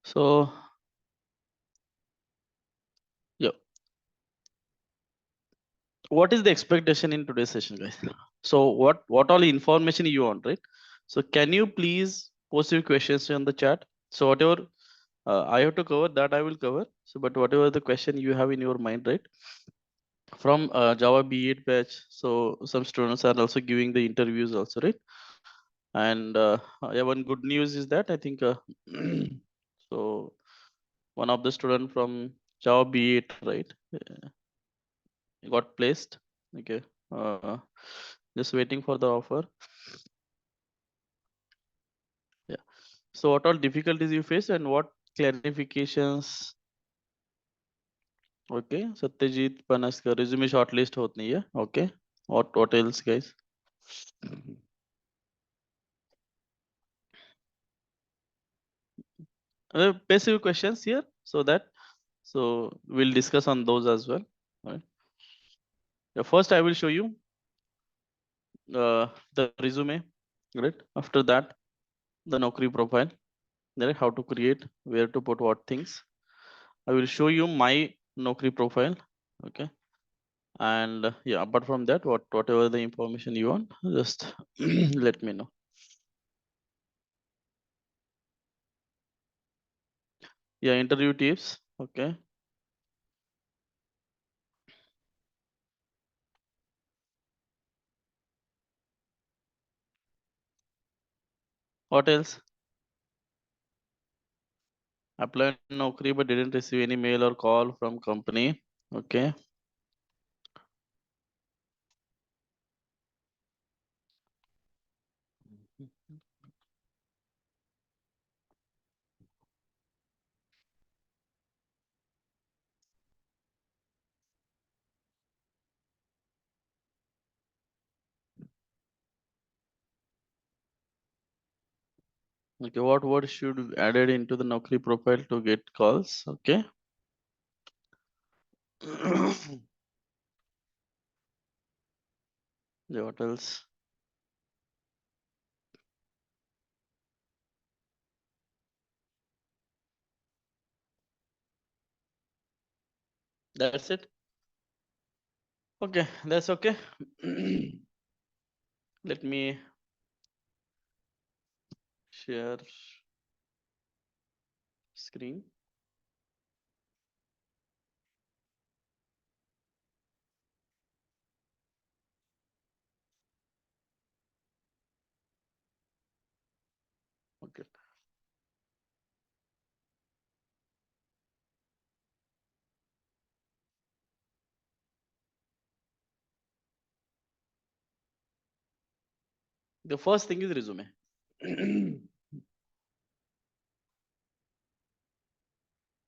So, yeah, what is the expectation in today's session, guys? So, what all information you want, right? So, can you please post your questions on the chat? So, whatever I have to cover, that I will cover. So, but whatever the question you have in your mind, right? From Java B8 batch, so some students are also giving the interviews also, right? And yeah, one good news is that I think so one of the student from Java B8, right, got placed. Okay, uh, just waiting for the offer. Yeah. So what all difficulties you face and what clarifications? Okay, Satyajit Panaskar resume shortlist होत नहीं है. Okay, what else, guys? Basic questions here, so that we'll discuss on those as well. Right. Yeah, first I will show you the resume. Right. After that, the Naukri profile. Right. How to create, where to put what things. I will show you my Naukri profile. Okay. And yeah, apart from that, whatever the information you want, just let me know. Yeah, interview tips. Okay. What else? Applied Naukri but didn't receive any mail or call from company. Okay. Okay, what word should be added into the Naukri profile to get calls? Okay. Yeah, what else? That's it. Okay, that's okay. Let me share screen. Okay. The first thing is resume.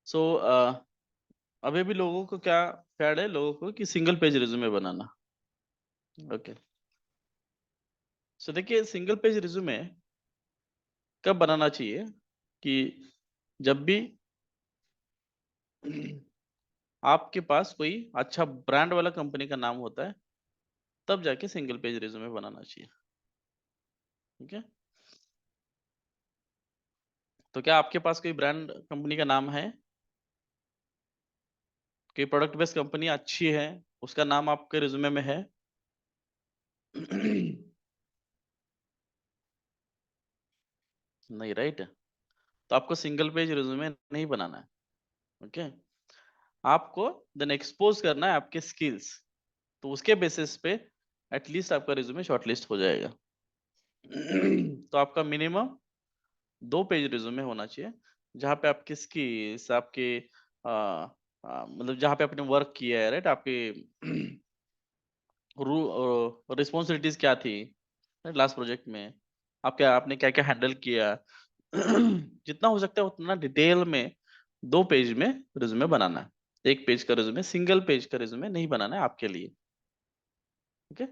So अभी भी लोगों को क्या fed है, लोगों को कि single page resume बनाना. Okay. सो देखिए, सिंगल पेज रिज्यूमे कब बनाना चाहिए कि जब भी आपके पास कोई अच्छा ब्रांड वाला कंपनी का नाम होता है, तब जाके सिंगल पेज रिज्यूमे बनाना चाहिए. ठीक है. तो क्या आपके पास कोई ब्रांड कंपनी का नाम है, कोई प्रोडक्ट बेस्ड कंपनी अच्छी है, उसका नाम आपके रिज्यूमे में है? नहीं, राइट. तो आपको सिंगल पेज रिज्यूमे नहीं बनाना है. ओके. आपको देन एक्सपोज करना है आपके स्किल्स, तो उसके बेसिस पे एटलीस्ट आपका रिज्यूमे शॉर्टलिस्ट हो जाएगा. तो आपका मिनिमम 2 पेज रिज्यूमे होना चाहिए, जहाँ पे आपके स्किल्स, आपके मतलब जहाँ पे आपने वर्क किया है, राइट, आपके रिस्पॉन्सिबिलिटीज क्या थी लास्ट प्रोजेक्ट में, आपने क्या क्या हैंडल किया. जितना हो सकता है उतना डिटेल में 2 पेज में रिज्यूमे बनाना है. 1 पेज का रिज्यूमे, सिंगल पेज का रिज्यूमे नहीं बनाना है आपके लिए. ओके.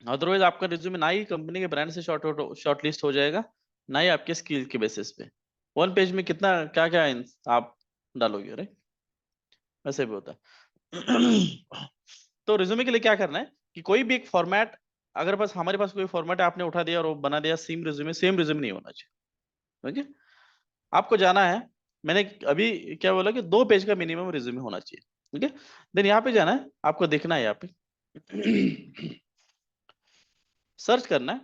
अदरवाइज आपका रिज्यूमे ना ही कंपनी के ब्रांड से शॉर्ट लिस्ट हो जाएगा, ना ही आपके स्किल के बेसिस पे. 1 पेज में कितना क्या क्या आप डालोगे, राइट? वैसे भी होता है. तो रिज्यूमे के लिए क्या करना है कि कोई भी एक फॉर्मेट, अगर बस हमारे पास कोई फॉर्मेट है, आपने उठा दिया और वो बना दिया सेम रिज्यूमे नहीं होना चाहिए. ओके. आपको जाना है, मैंने अभी क्या बोला कि 2 पेज का मिनिमम रिज्यूमे होना चाहिए, ठीक है। देन यहाँ पे जाना है, आपको देखना है यहाँ पे सर्च करना है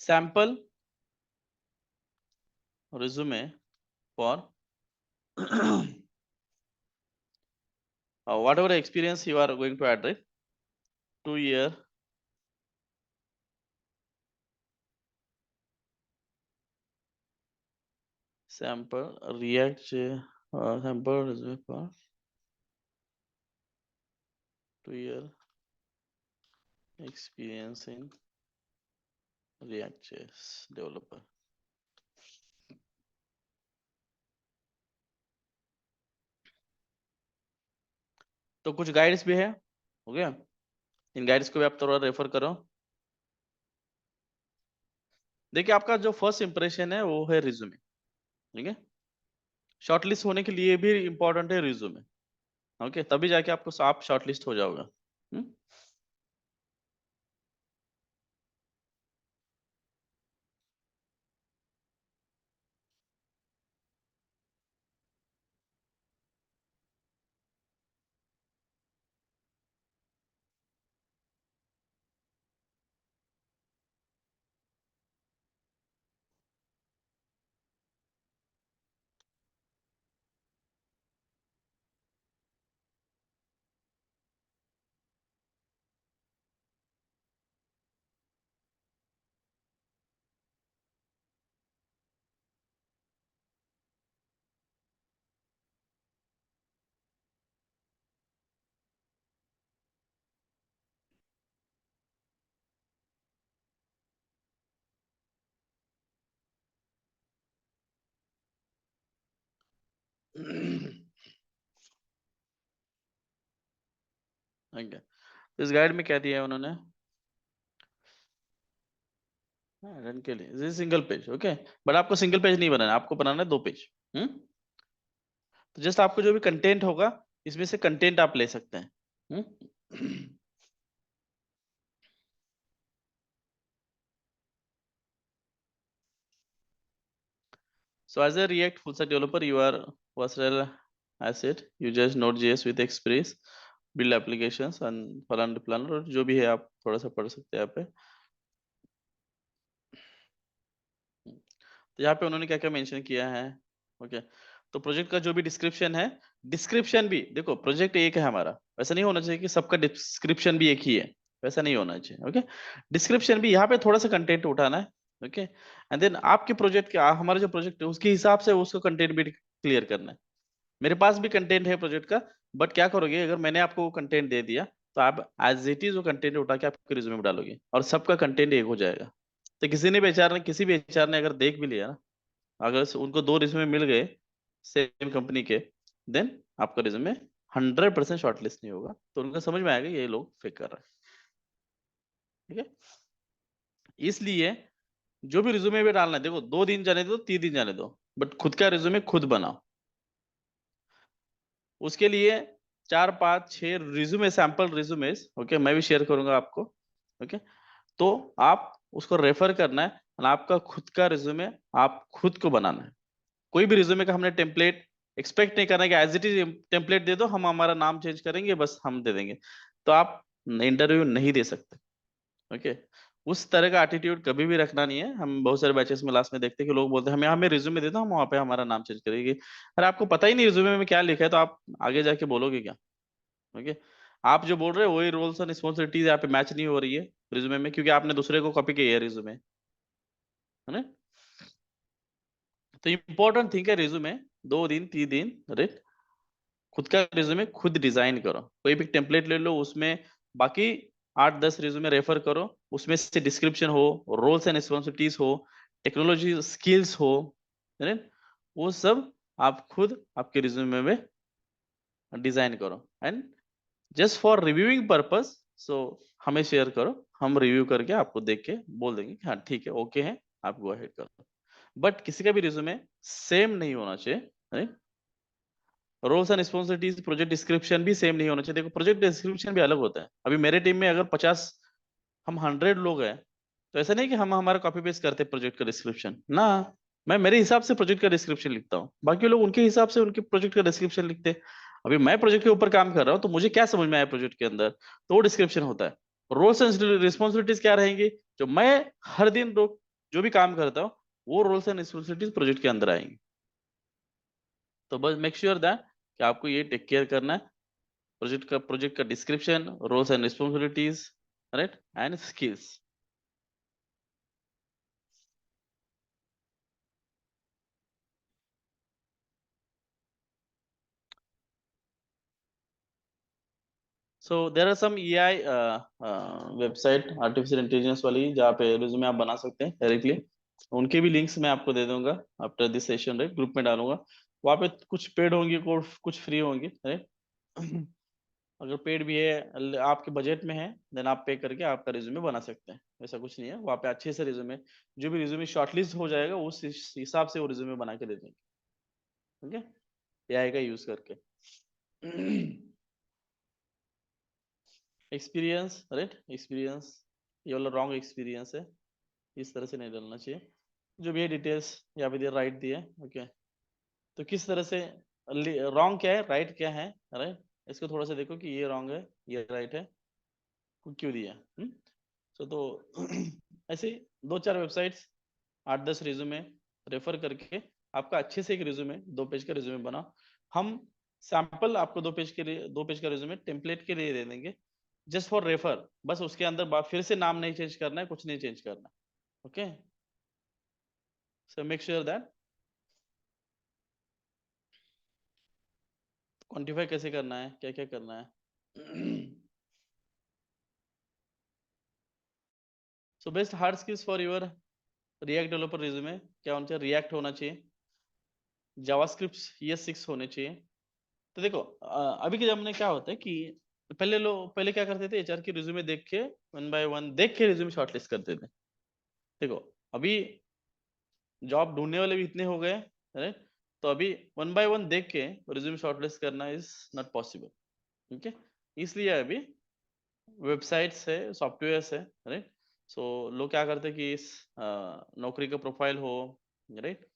sample resume for whatever experience you are going to add, right? 2 year sample React sample resume for 2 year experience in React.js developer. तो कुछ गाइड्स भी है, हो गया। इन गाइड्स को भी आप थोड़ा रेफर करो। देखिए आपका जो फर्स्ट इंप्रेशन है वो है रिज्यूमे, ठीक है। शॉर्टलिस्ट होने के लिए भी इंपॉर्टेंट है रिज्यूमे, ओके, तभी जाके आपको आप शॉर्टलिस्ट हो जाओगे। ओके, इस गाइड में क्या दिया है उन्होंने रन के लिए सिंगल पेज, ओके। बट आपको सिंगल पेज नहीं बनाना, आपको बनाना है 2 पेज। तो जस्ट आपको जो भी कंटेंट होगा इसमें से कंटेंट आप ले सकते हैं। So as a React full stack developer, you are versatile asset. You just Node.js with experience, build applications and फलान डिप्लान और जो भी है आप थोड़ा सा पढ़ सकते हैं यहाँ पे। तो यहाँ पे उन्होंने क्या क्या मेंशन किया है, ओके। तो प्रोजेक्ट का जो भी डिस्क्रिप्शन है, डिस्क्रिप्शन भी देखो, प्रोजेक्ट एक है हमारा, वैसा नहीं होना चाहिए कि सबका डिस्क्रिप्शन भी एक ही है, वैसा नहीं होना चाहिए, ओके। डिस्क्रिप्शन भी यहाँ पे थोड़ा सा कंटेंट उठाना है, ओके। एंड देन आपके प्रोजेक्ट के हमारा जो प्रोजेक्ट है उसके हिसाब से उसको कंटेंट भी क्लियर करना है। मेरे पास भी कंटेंट है प्रोजेक्ट का, बट क्या करोगे अगर मैंने आपको वो कंटेंट दे दिया तो आप एज इट इज वो कंटेंट उठा के आपके रिज्यूमे में डालोगे और सबका कंटेंट एक हो जाएगा। तो किसी भी एचआर ने अगर देख भी लिया ना, अगर उनको 2 रिज्यूमे मिल गए सेम कंपनी के, देन आपका रिज्यूमे 100% शॉर्टलिस्ट नहीं होगा, तो उनको समझ में आएगा ये लोग फेक कर रहे हैं, ठीक है। इसलिए जो भी रिज्यूमे में डालना है, देखो 2 दिन जाने दो, 3 दिन जाने दो, बट खुद का रिज्यूमे खुद बनाओ। उसके लिए 4 5 6 रिज्यूमे, सैंपल रिज्यूमेस, ओके, मैं भी शेयर करूंगा आपको, ओके। तो आप उसको रेफर करना है और आपका खुद का रिज्यूमे आप खुद को बनाना है। कोई भी रिज्यूमे का हमने टेम्पलेट एक्सपेक्ट नहीं करना है कि एज इट इज टेम्पलेट दे दो, हम हमारा नाम चेंज करेंगे बस हम दे देंगे, तो आप इंटरव्यू नहीं दे सकते, ओके। उस तरह का एटीट्यूड कभी भी रखना नहीं है। हम बहुत सारे बैचेस में लास्ट में देखते हैं कि लोग बोलते हैं हमें हमें रिज्यूमे दे दो, हम वहाँ पे हमारा नाम चेंज करेंगे। अरे आपको पता ही नहीं रिज्यूमे में क्या लिखा है, तो आप आगे जाके बोलोगे क्या, ओके। आप जो बोल रहे हो वही रोल्स एंड रिस्पॉन्सिबिलिटीज यहाँ पे मैच नहीं हो रही है रिज्यूमे में, क्योंकि आपने दूसरे को कॉपी किया है रिज्यूमे, है ना। तो इंपॉर्टेंट थिंग है रिज्यूमे, 2 दिन 3 दिन, अरे खुद का रिज्यूमे खुद डिजाइन करो। कोई भी टेम्पलेट ले लो, उसमें बाकी 8 10 रिज्यूमे रेफर करो, उसमें से डिस्क्रिप्शन हो, रोल्स एंड रिस्पॉन्सिबिलिटीज हो, टेक्नोलॉजी स्किल्स हो, है ना, वो सब आप खुद आपके रिज्यूमे में डिजाइन करो। And just for reviewing purpose, so हमें शेयर करो, हम रिव्यू करके आपको देख के बोल देंगे कि हाँ ठीक है, ओके है, आप गो अहेड करो। बट किसी का भी रिज्यूमे सेम नहीं होना चाहिए। Roles and responsibilities, project description भी सेम नहीं होना चाहिए। देखो प्रोजेक्ट डिस्क्रिप्शन भी अलग होता है। अभी मेरे टीम में अगर 50, हम 100 लोग हैं, तो ऐसा नहीं कि हम हमारा कॉपी पेस्ट करते प्रोजेक्ट का डिस्क्रिप्शन ना, मैं मेरे हिसाब से प्रोजेक्ट का डिस्क्रिप्शन लिखता हूँ, बाकी लोग उनके हिसाब से उनके प्रोजेक्ट का डिस्क्रिप्शन लिखते हैं। अभी मैं प्रोजेक्ट के ऊपर काम कर रहा हूँ तो मुझे क्या समझ में आया प्रोजेक्ट के अंदर, तो वो डिस्क्रिप्शन होता है। रोल्स एंड रिस्पॉन्सिबिलिटीज क्या रहेंगी, जो मैं हर दिन जो भी काम करता हूँ वो रोल्स एंड रिस्पॉन्सिबिलिटीज प्रोजेक्ट के अंदर आएंगी। तो बस मेक श्योर दैट कि आपको ये टेक केयर करना है, प्रोजेक्ट का description, roles and responsibilities, right, and skills. So there are some AI website artificial intelligence वाली जहाँ पे रिज्यूमे आप बना सकते हैं डायरेक्टली। उनके भी लिंक्स मैं आपको दे दूंगा after this session, right, group में डालूंगा। वहाँ पे कुछ पेड होंगी, कुछ फ्री होंगी, राइट। अगर पेड भी है, आपके बजट में है, देन आप पे करके आपका रिज्यूमे बना सकते हैं। ऐसा कुछ नहीं है, वहाँ पे अच्छे से रिज्यूमे, जो भी रिज्यूमे शॉर्टलिस्ट हो जाएगा उस हिसाब से वो रिज्यूमे बना के दे देंगे, ठीक है, एआई का यूज करके। एक्सपीरियंस, राइट, एक्सपीरियंस ये वाला रॉन्ग एक्सपीरियंस है, इस तरह से नहीं डालना चाहिए। जो भी है डिटेल्स यहाँ पे दिए, राइट दिए, ओके। तो किस तरह से रॉन्ग क्या है, राइट क्या है, राइट, इसको थोड़ा सा देखो कि ये रॉन्ग है ये राइट है, क्यों दिया। तो ऐसे दो चार वेबसाइट्स, 8-10 रिज्यूमे रेफर करके आपका अच्छे से एक रिज्यूमे, 2 पेज का रिज्यूमे बना। हम सैंपल आपको 2 पेज का रिज्यूमे टेम्पलेट के लिए दे देंगे, जस्ट फॉर रेफर, बस उसके अंदर फिर से नाम नहीं चेंज करना है, कुछ नहीं चेंज करना, okay. So make sure that. Quantify कैसे करना है, क्या क्या करना है। So best hard skills for your react developer resume क्या होना चाहिए, रिएक्ट होना चाहिए, जावास्क्रिप्ट ये 6 होने चाहिए। तो देखो अभी के जमाने क्या होता है कि पहले क्या करते थे, एचआर की रिज्यूमे देख के 1 बाय 1 देख के रिज्यूमे शॉर्टलिस्ट करते थे। देखो अभी जॉब ढूंढने वाले भी इतने हो गए, राइट, तो अभी 1 बाय 1 देख के रिज्यूमे शॉर्टलिस्ट करना इज नॉट पॉसिबल, ठीक है। इसलिए अभी वेबसाइट्स है, सॉफ्टवेयर्स है, राइट। सो लोग क्या करते हैं कि इस नौकरी का प्रोफाइल हो, राइट,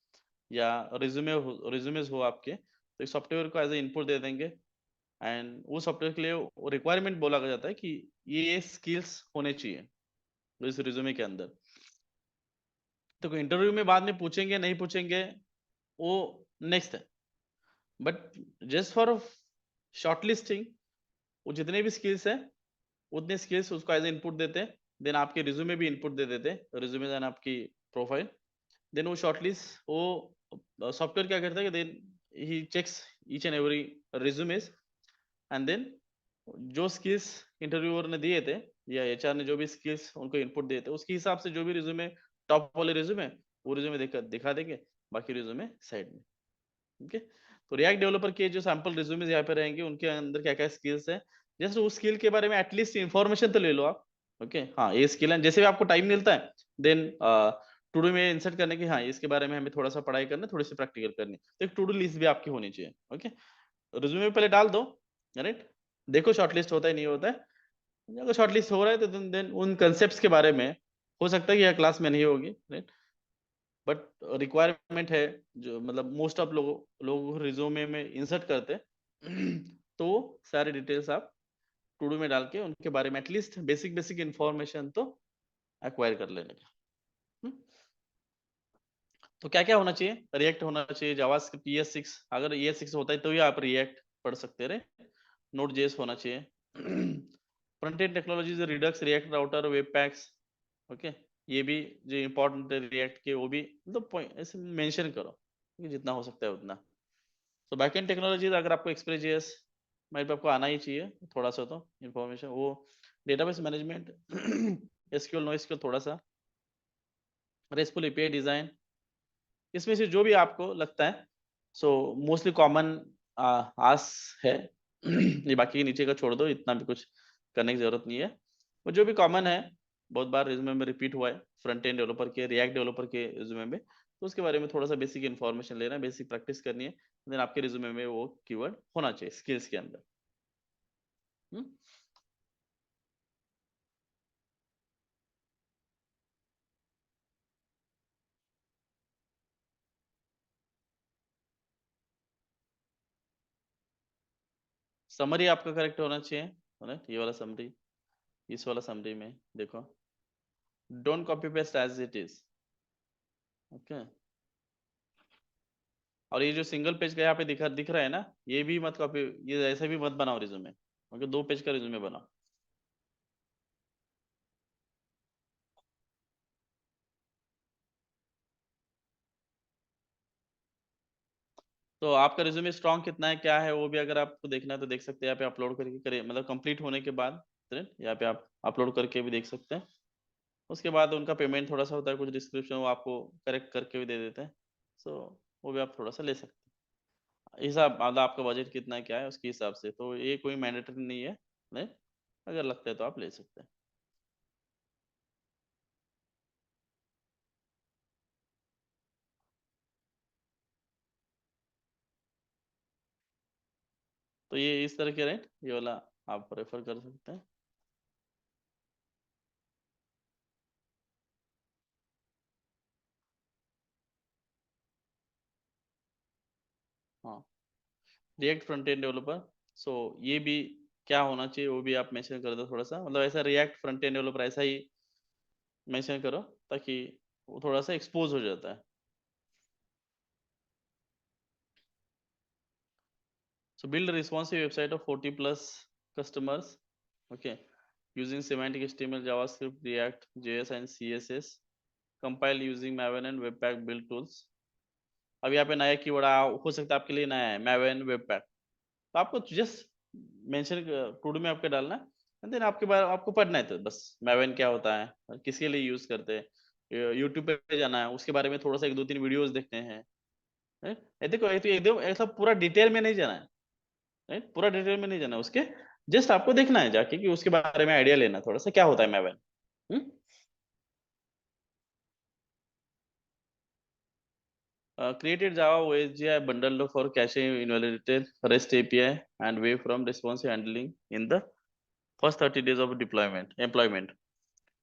या रिज्यूमेज हो आपके, तो इस सॉफ्टवेयर को एज ए इनपुट दे देंगे, एंड वो सॉफ्टवेयर के लिए रिक्वायरमेंट बोला जाता है कि ये स्किल्स होने चाहिए इस रिज्यूमे के अंदर। तो इंटरव्यू में बाद में पूछेंगे नहीं पूछेंगे वो नेक्स्ट है, बट जस्ट फॉर शॉर्टलिस्टिंग वो जितने भी स्किल्स है उतने स्किल्स उसको एज इनपुट देते हैं, देन आपके रिज्यूमे भी इनपुट दे देते हैं, रिज्यूमे देन आपकी प्रोफाइल, देन वो शॉर्टलिस्ट वो सॉफ्टवेयर क्या करता है कि then he checks each and every resumes, and then जो स्किल्स इंटरव्यूअर ने दिए थे या एचआर ने जो भी स्किल्स उनको इनपुट दिए थे उसके हिसाब से जो भी रिज्यूमे टॉप वाले रिज्यूमे वो रिज्यूमे दिखा देंगे, बाकी रिज्यूमे साइड में, ठीक है। तो रिएक्ट डेवलपर के जो सैंपल रिज्यूमे यहाँ पे रहेंगे उनके अंदर क्या क्या स्किल्स है, जस्ट उस स्किल के बारे में एटलीस्ट इंफॉर्मेशन तो ले लो आप, ओके। हाँ ये स्किल है, जैसे भी आपको टाइम मिलता है देन टू डू में इंसर्ट करने की, हाँ इसके बारे में हमें थोड़ा सा पढ़ाई करना, थोड़ी सी प्रैक्टिकल करनी, तो एक टू डू लिस्ट भी आपकी होनी चाहिए, ओके। रिज्यूमे पहले डाल दो, राइट, देखो शॉर्टलिस्ट होता है नहीं होता है, अगर शॉर्टलिस्ट हो रहा है तो देन उन कंसेप्ट्स के बारे में हो सकता है कि यह क्लास में नहीं होगी, राइट, बट रिक्वायरमेंट है, जो मतलब मोस्ट ऑफ लोग रिज्यूमे में इंसर्ट करते हैं। तो सारे डिटेल्स आप टू डू में डाल के उनके बारे में एटलीस्ट बेसिक बेसिक इंफॉर्मेशन तो एक्वायर कर लेने का। हम्म? तो क्या क्या होना चाहिए, रिएक्ट होना चाहिए, जावास्क्रिप्ट ES6, अगर ES6 होता है तो ही आप रिएक्ट पढ़ सकते रहे, नोड जेएस होना चाहिए। Front end technologies Redux, react router, web PACS, okay, ये भी जो इम्पोर्टेंट है रिएक्ट के वो भी मतलब पॉइंट ऐसे मेंशन करो कि जितना हो सकता है उतना। तो बैकएंड टेक्नोलॉजीज अगर आपको एक्सप्रेस मेरे पे आपको आना ही चाहिए थोड़ा सा तो इन्फॉर्मेशन, वो database management, SQL no SQL थोड़ा सा, रेस्टफुल एपीआई डिजाइन, इसमें से जो भी आपको लगता है, सो मोस्टली कॉमन आस है। ये बाकी के नीचे का छोड़ दो, इतना भी कुछ करने की जरूरत नहीं है, वो जो भी कॉमन है बहुत बार रिज्यूमे में रिपीट हुआ है, फ्रंट एंड डेवलपर के, रिएक्ट डेवलपर के रिज्यूमे में, तो उसके बारे में थोड़ा सा बेसिक इन्फॉर्मेशन लेना है, बेसिक प्रैक्टिस करनी है, देन आपके रिज्यूमे में वो कीवर्ड होना चाहिए स्किल्स के अंदर। हम्म? समरी आपका करेक्ट होना चाहिए, राइट? ये वाला समरी, इस वाला समरी में देखो, don't copy paste as it is, okay. और ये जो सिंगल पेज का यहाँ पे दिख रहा है ना, ये भी मत कॉपी, ये ऐसे भी मत बनाओ रिज्यूमे, ओके? 2 पेज का रिज्यूमे बनाओ। तो आपका रिज्यूमे स्ट्रॉन्ग कितना है, क्या है, वो भी अगर आपको देखना है तो देख सकते हैं, यहाँ पे अपलोड करके करे, मतलब कंप्लीट होने के बाद यहाँ पे आप अपलोड करके भी देख सकते हैं। उसके बाद उनका पेमेंट थोड़ा सा होता है, कुछ डिस्क्रिप्शन वो आपको करेक्ट करके भी दे देते हैं। सो वो भी आप थोड़ा सा ले सकते हैं, हिसाब मतलब आपका बजट कितना है, क्या है, उसके हिसाब से। तो ये कोई मैंडेटरी नहीं है, नहीं, अगर लगता है तो आप ले सकते हैं। तो ये इस तरह के रेट, ये वाला आप रेफर कर सकते हैं। हाँ, रिएक्ट फ्रंट एंड डेवलपर। सो ये भी क्या होना चाहिए वो भी आप मेंशन कर दो थोड़ा सा, मतलब ऐसा रिएक्ट फ्रंट एंड डेवलपर ऐसा ही मेंशन करो, ताकि वो थोड़ा सा एक्सपोज हो जाता है। So build a responsive website of 40 plus customers, okay, using semantic HTML, JavaScript, React, JS and CSS. Compile using Maven and Webpack build tools. अब यहाँ पे नया कीवर्ड हो सकता है आपके लिए नया है, Maven Webpack। तो आपको जस्ट मेंशन टू डू में आपके डालना है, एंड देन आपके बारे आपको पढ़ना है, तो बस Maven क्या होता है, किसके लिए यूज करते हैं, यूट्यूब पे जाना है, उसके बारे में थोड़ा सा 1 2 3 वीडियोस देखने हैं, देखो, ये तो एकदम ऐसा पूरा डिटेल में नहीं जाना है, राइट? पूरा डिटेल में नहीं जाना उसके, जस्ट आपको देखना है जाके कि उसके बारे में आइडिया लेना थोड़ा सा क्या होता है Maven. Created Java OSGi bundle for cache invalidated REST API and wave from responsive handling in the first 30 days of deployment employment.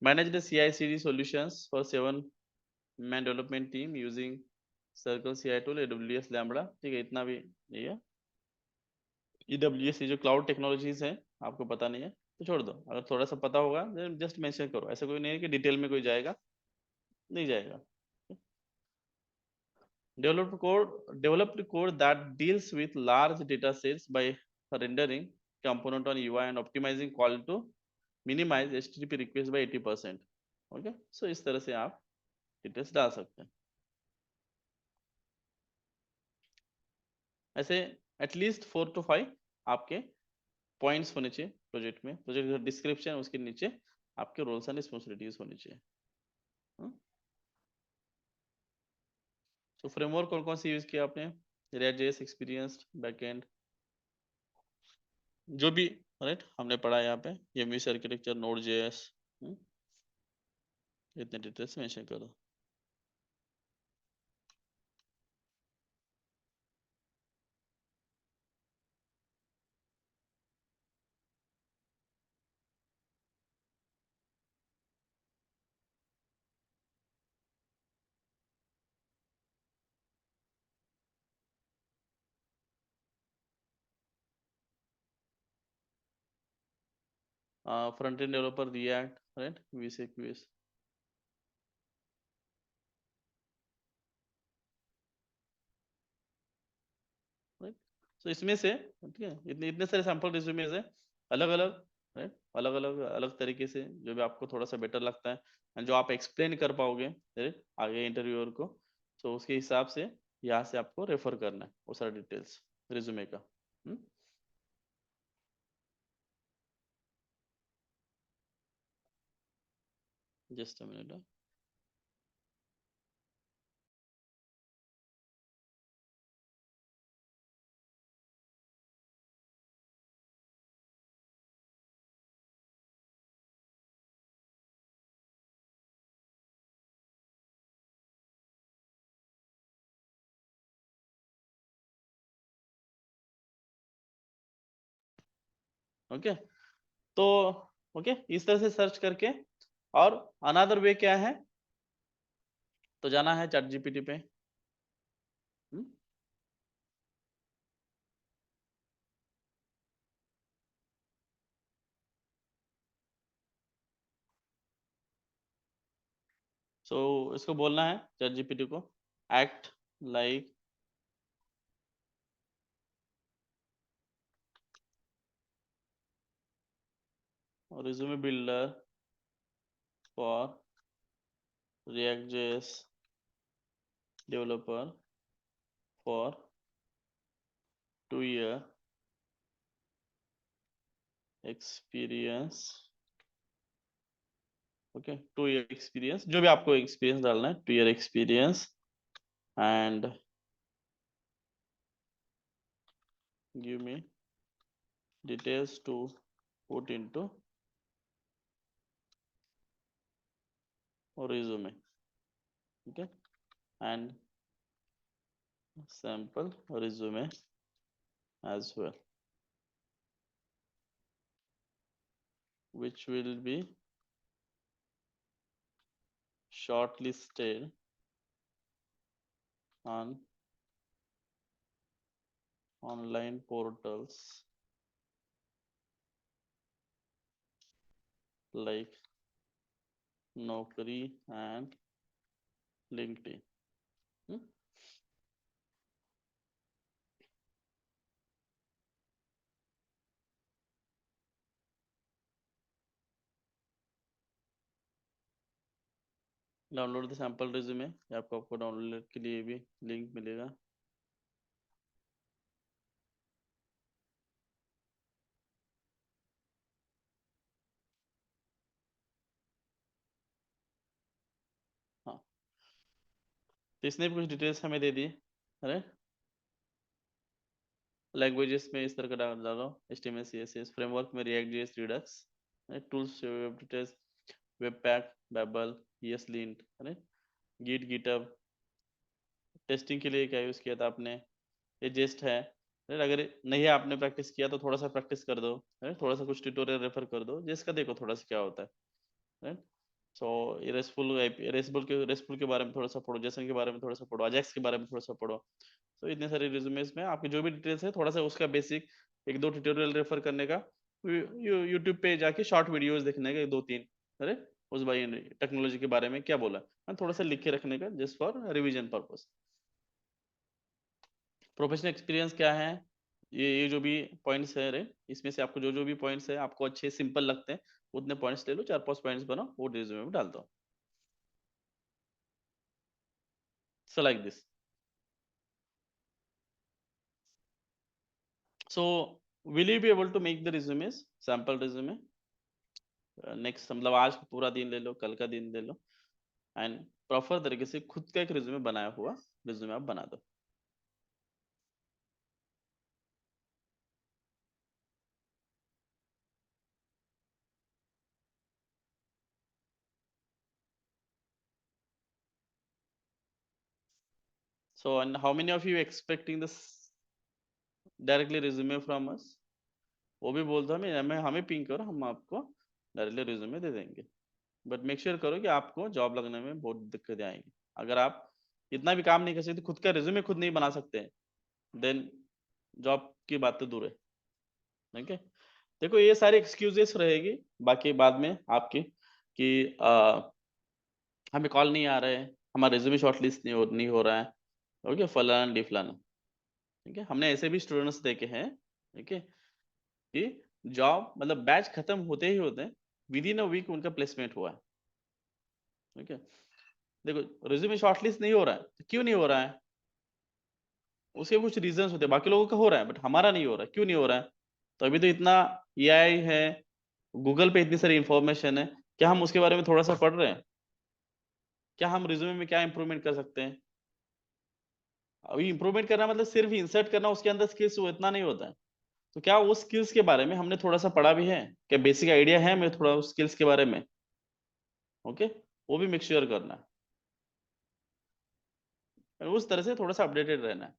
Manage the CI/CD solutions for 7-man development team using Circle CI tool, AWS Lambda, ठीक है, इतना भी ये है। EWS ये जो cloud technologies है, आपको पता नहीं है तो छोड़ दो, अगर थोड़ा सा पता होगा जस्ट मेंशन करो, ऐसा कोई नहीं है कि डिटेल में कोई जाएगा, नहीं जाएगा। Developed code that deals with large data sets by rendering component on UI and optimizing call to minimize HTTP request by 80%, okay. So इस तरह से आप डिटेल्स डाल सकते हैं। ऐसे एटलीस्ट 4 to 5 आपके पॉइंट्स होने चाहिए प्रोजेक्ट में, प्रोजेक्ट डिस्क्रिप्शन, उसके नीचे आपके रोल्स एंड रिस्पॉन्सिबिलिटीज होनी चाहिए। तो फ्रेमवर्क कौन कौन सी यूज किया आपने, रिएक्ट जेएस एक्सपीरियंस्ड बैकएंड, जो भी, राइट, हमने पढ़ा है यहाँ पे, एमवीसी आर्किटेक्चर, नोड जेएस, इतने डिटेल्स मेंशन करो। Front end developer react, right, VC QS, right. तो इसमें से, ठीक है, इतने इतने सारे सैंपल रिज्यूमेज है, अलग अलग, राइट, अलग अलग अलग तरीके से जो भी आपको थोड़ा सा बेटर लगता है एंड जो आप एक्सप्लेन कर पाओगे, राइट, आगे इंटरव्यूअर को, तो उसके हिसाब से यहाँ से आपको रेफर करना है वो सारा डिटेल्स रिज्यूमे का। Just a minute. ओके, तो ओके, इस तरह से सर्च करके, और अनदर वे क्या है, तो जाना है चैट जीपीटी पे, हम्म, सो इसको बोलना है चैट जीपीटी को, act like resume builder for React JS developer for 2 year experience. Okay, 2 year experience, जो भी आपको एक्सपीरियंस डालना है, 2 year experience and give me details to put into resume. Okay, and sample resume as well, which will be shortlisted on online portals like Naukri and LinkedIn. Hmm? Download the sample resume, आपको download के लिए भी link मिलेगा। हाँ, तो इसने भी कुछ डिटेल्स हमें दे दी। अरे लैंग्वेजेस में इस तरह का डाल डालो, HTML CSS फ्रेमवर्क में React JS Redux, tools web details webpack Babel ESLint, अरे गिट गिटहब, टेस्टिंग के लिए क्या यूज किया था आपने, ये जेस्ट है। अगर नहीं आपने प्रैक्टिस किया तो थोड़ा सा प्रैक्टिस कर दो, थोड़ा सा कुछ ट्यूटोरियल रेफर कर दो, जिसका देखो थोड़ा सा क्या होता है, राइट। सो रेस्टफुल के बारे में थोड़ा सा पढ़ो, जेसन के बारे में थोड़ा सा पढ़ो, अजैक्स के बारे में थोड़ा सा पढ़ो। तो इतने सारे रिज्यूमेस में आपके जो भी डिटेल्स है थोड़ा सा उसका बेसिक एक दो ट्यूटोरियल रेफर करने का, यूट्यूब पे जाके शॉर्ट वीडियोस देखने का, 2-3, अरे उस भाई टेक्नोलॉजी के बारे में क्या बोला, थोड़ा सा लिख के रखने का just for revision purpose. Professional experience क्या है, ये जो भी पॉइंट्स है रे, इसमें से आपको जो जो भी पॉइंट्स है आपको अच्छे सिंपल लगते हैं उतने पॉइंट्स ले लो, 4-5 पॉइंट्स बनाओ, वो रिज्यूमे में डाल दो। So like this. So will you be able to make the resumes, sample resume? Next मतलब आज पूरा दिन ले लो, कल का दिन ले लो, एंड प्रॉपर तरीके से खुद का एक रिज्यूमे बनाया हुआ रिज्यूमे आप बना दो। So and how many of you expecting this directly resume from us? वो भी बोल दो, हमें पिंक करो, हम आपको डायरेक्टली रिज्यूमे दे देंगे। बट मेक श्योर करो कि आपको जॉब लगने में बहुत दिक्कतें आएंगी। अगर आप इतना भी काम नहीं कर सकते, खुद का रिज्यूमे खुद नहीं बना सकते, देन जॉब की बात तो दूर है। ठीक है, देखो ये सारी एक्सक्यूजेस रहेगी बाकी बाद में आपकी, कि हमें कॉल नहीं आ रहा है, हमारा रिज्यूमे शॉर्टलिस्ट नहीं हो रहा है, ओके फलाना डिफलाना। ठीक है, हमने ऐसे भी स्टूडेंट्स देखे हैं, ठीक है, कि जॉब मतलब बैच खत्म होते ही होते विद इन अ वीक उनका प्लेसमेंट हुआ है। ठीक है, देखो रिज्यूमे शॉर्टलिस्ट नहीं हो रहा है तो क्यों नहीं हो रहा है, उसके कुछ रीजंस होते हैं, बाकी लोगों का हो रहा है बट हमारा नहीं हो रहा है, क्यों नहीं हो रहा है? तो अभी तो इतना AI है, गूगल पे इतनी सारी इंफॉर्मेशन है, क्या हम उसके बारे में थोड़ा सा पढ़ रहे हैं? क्या हम रिज्यूमे में क्या इंप्रूवमेंट कर सकते हैं? अभी इंप्रूवमेंट करना मतलब सिर्फ इंसर्ट करना उसके अंदर स्किल्स, वो इतना नहीं होता है। तो क्या वो स्किल्स के बारे में हमने थोड़ा सा पढ़ा भी है, क्या बेसिक आइडिया है हमें थोड़ा उस स्किल्स के बारे में? ओके, वो भी मेक श्योर करना है, उस तरह से थोड़ा सा अपडेटेड रहना है।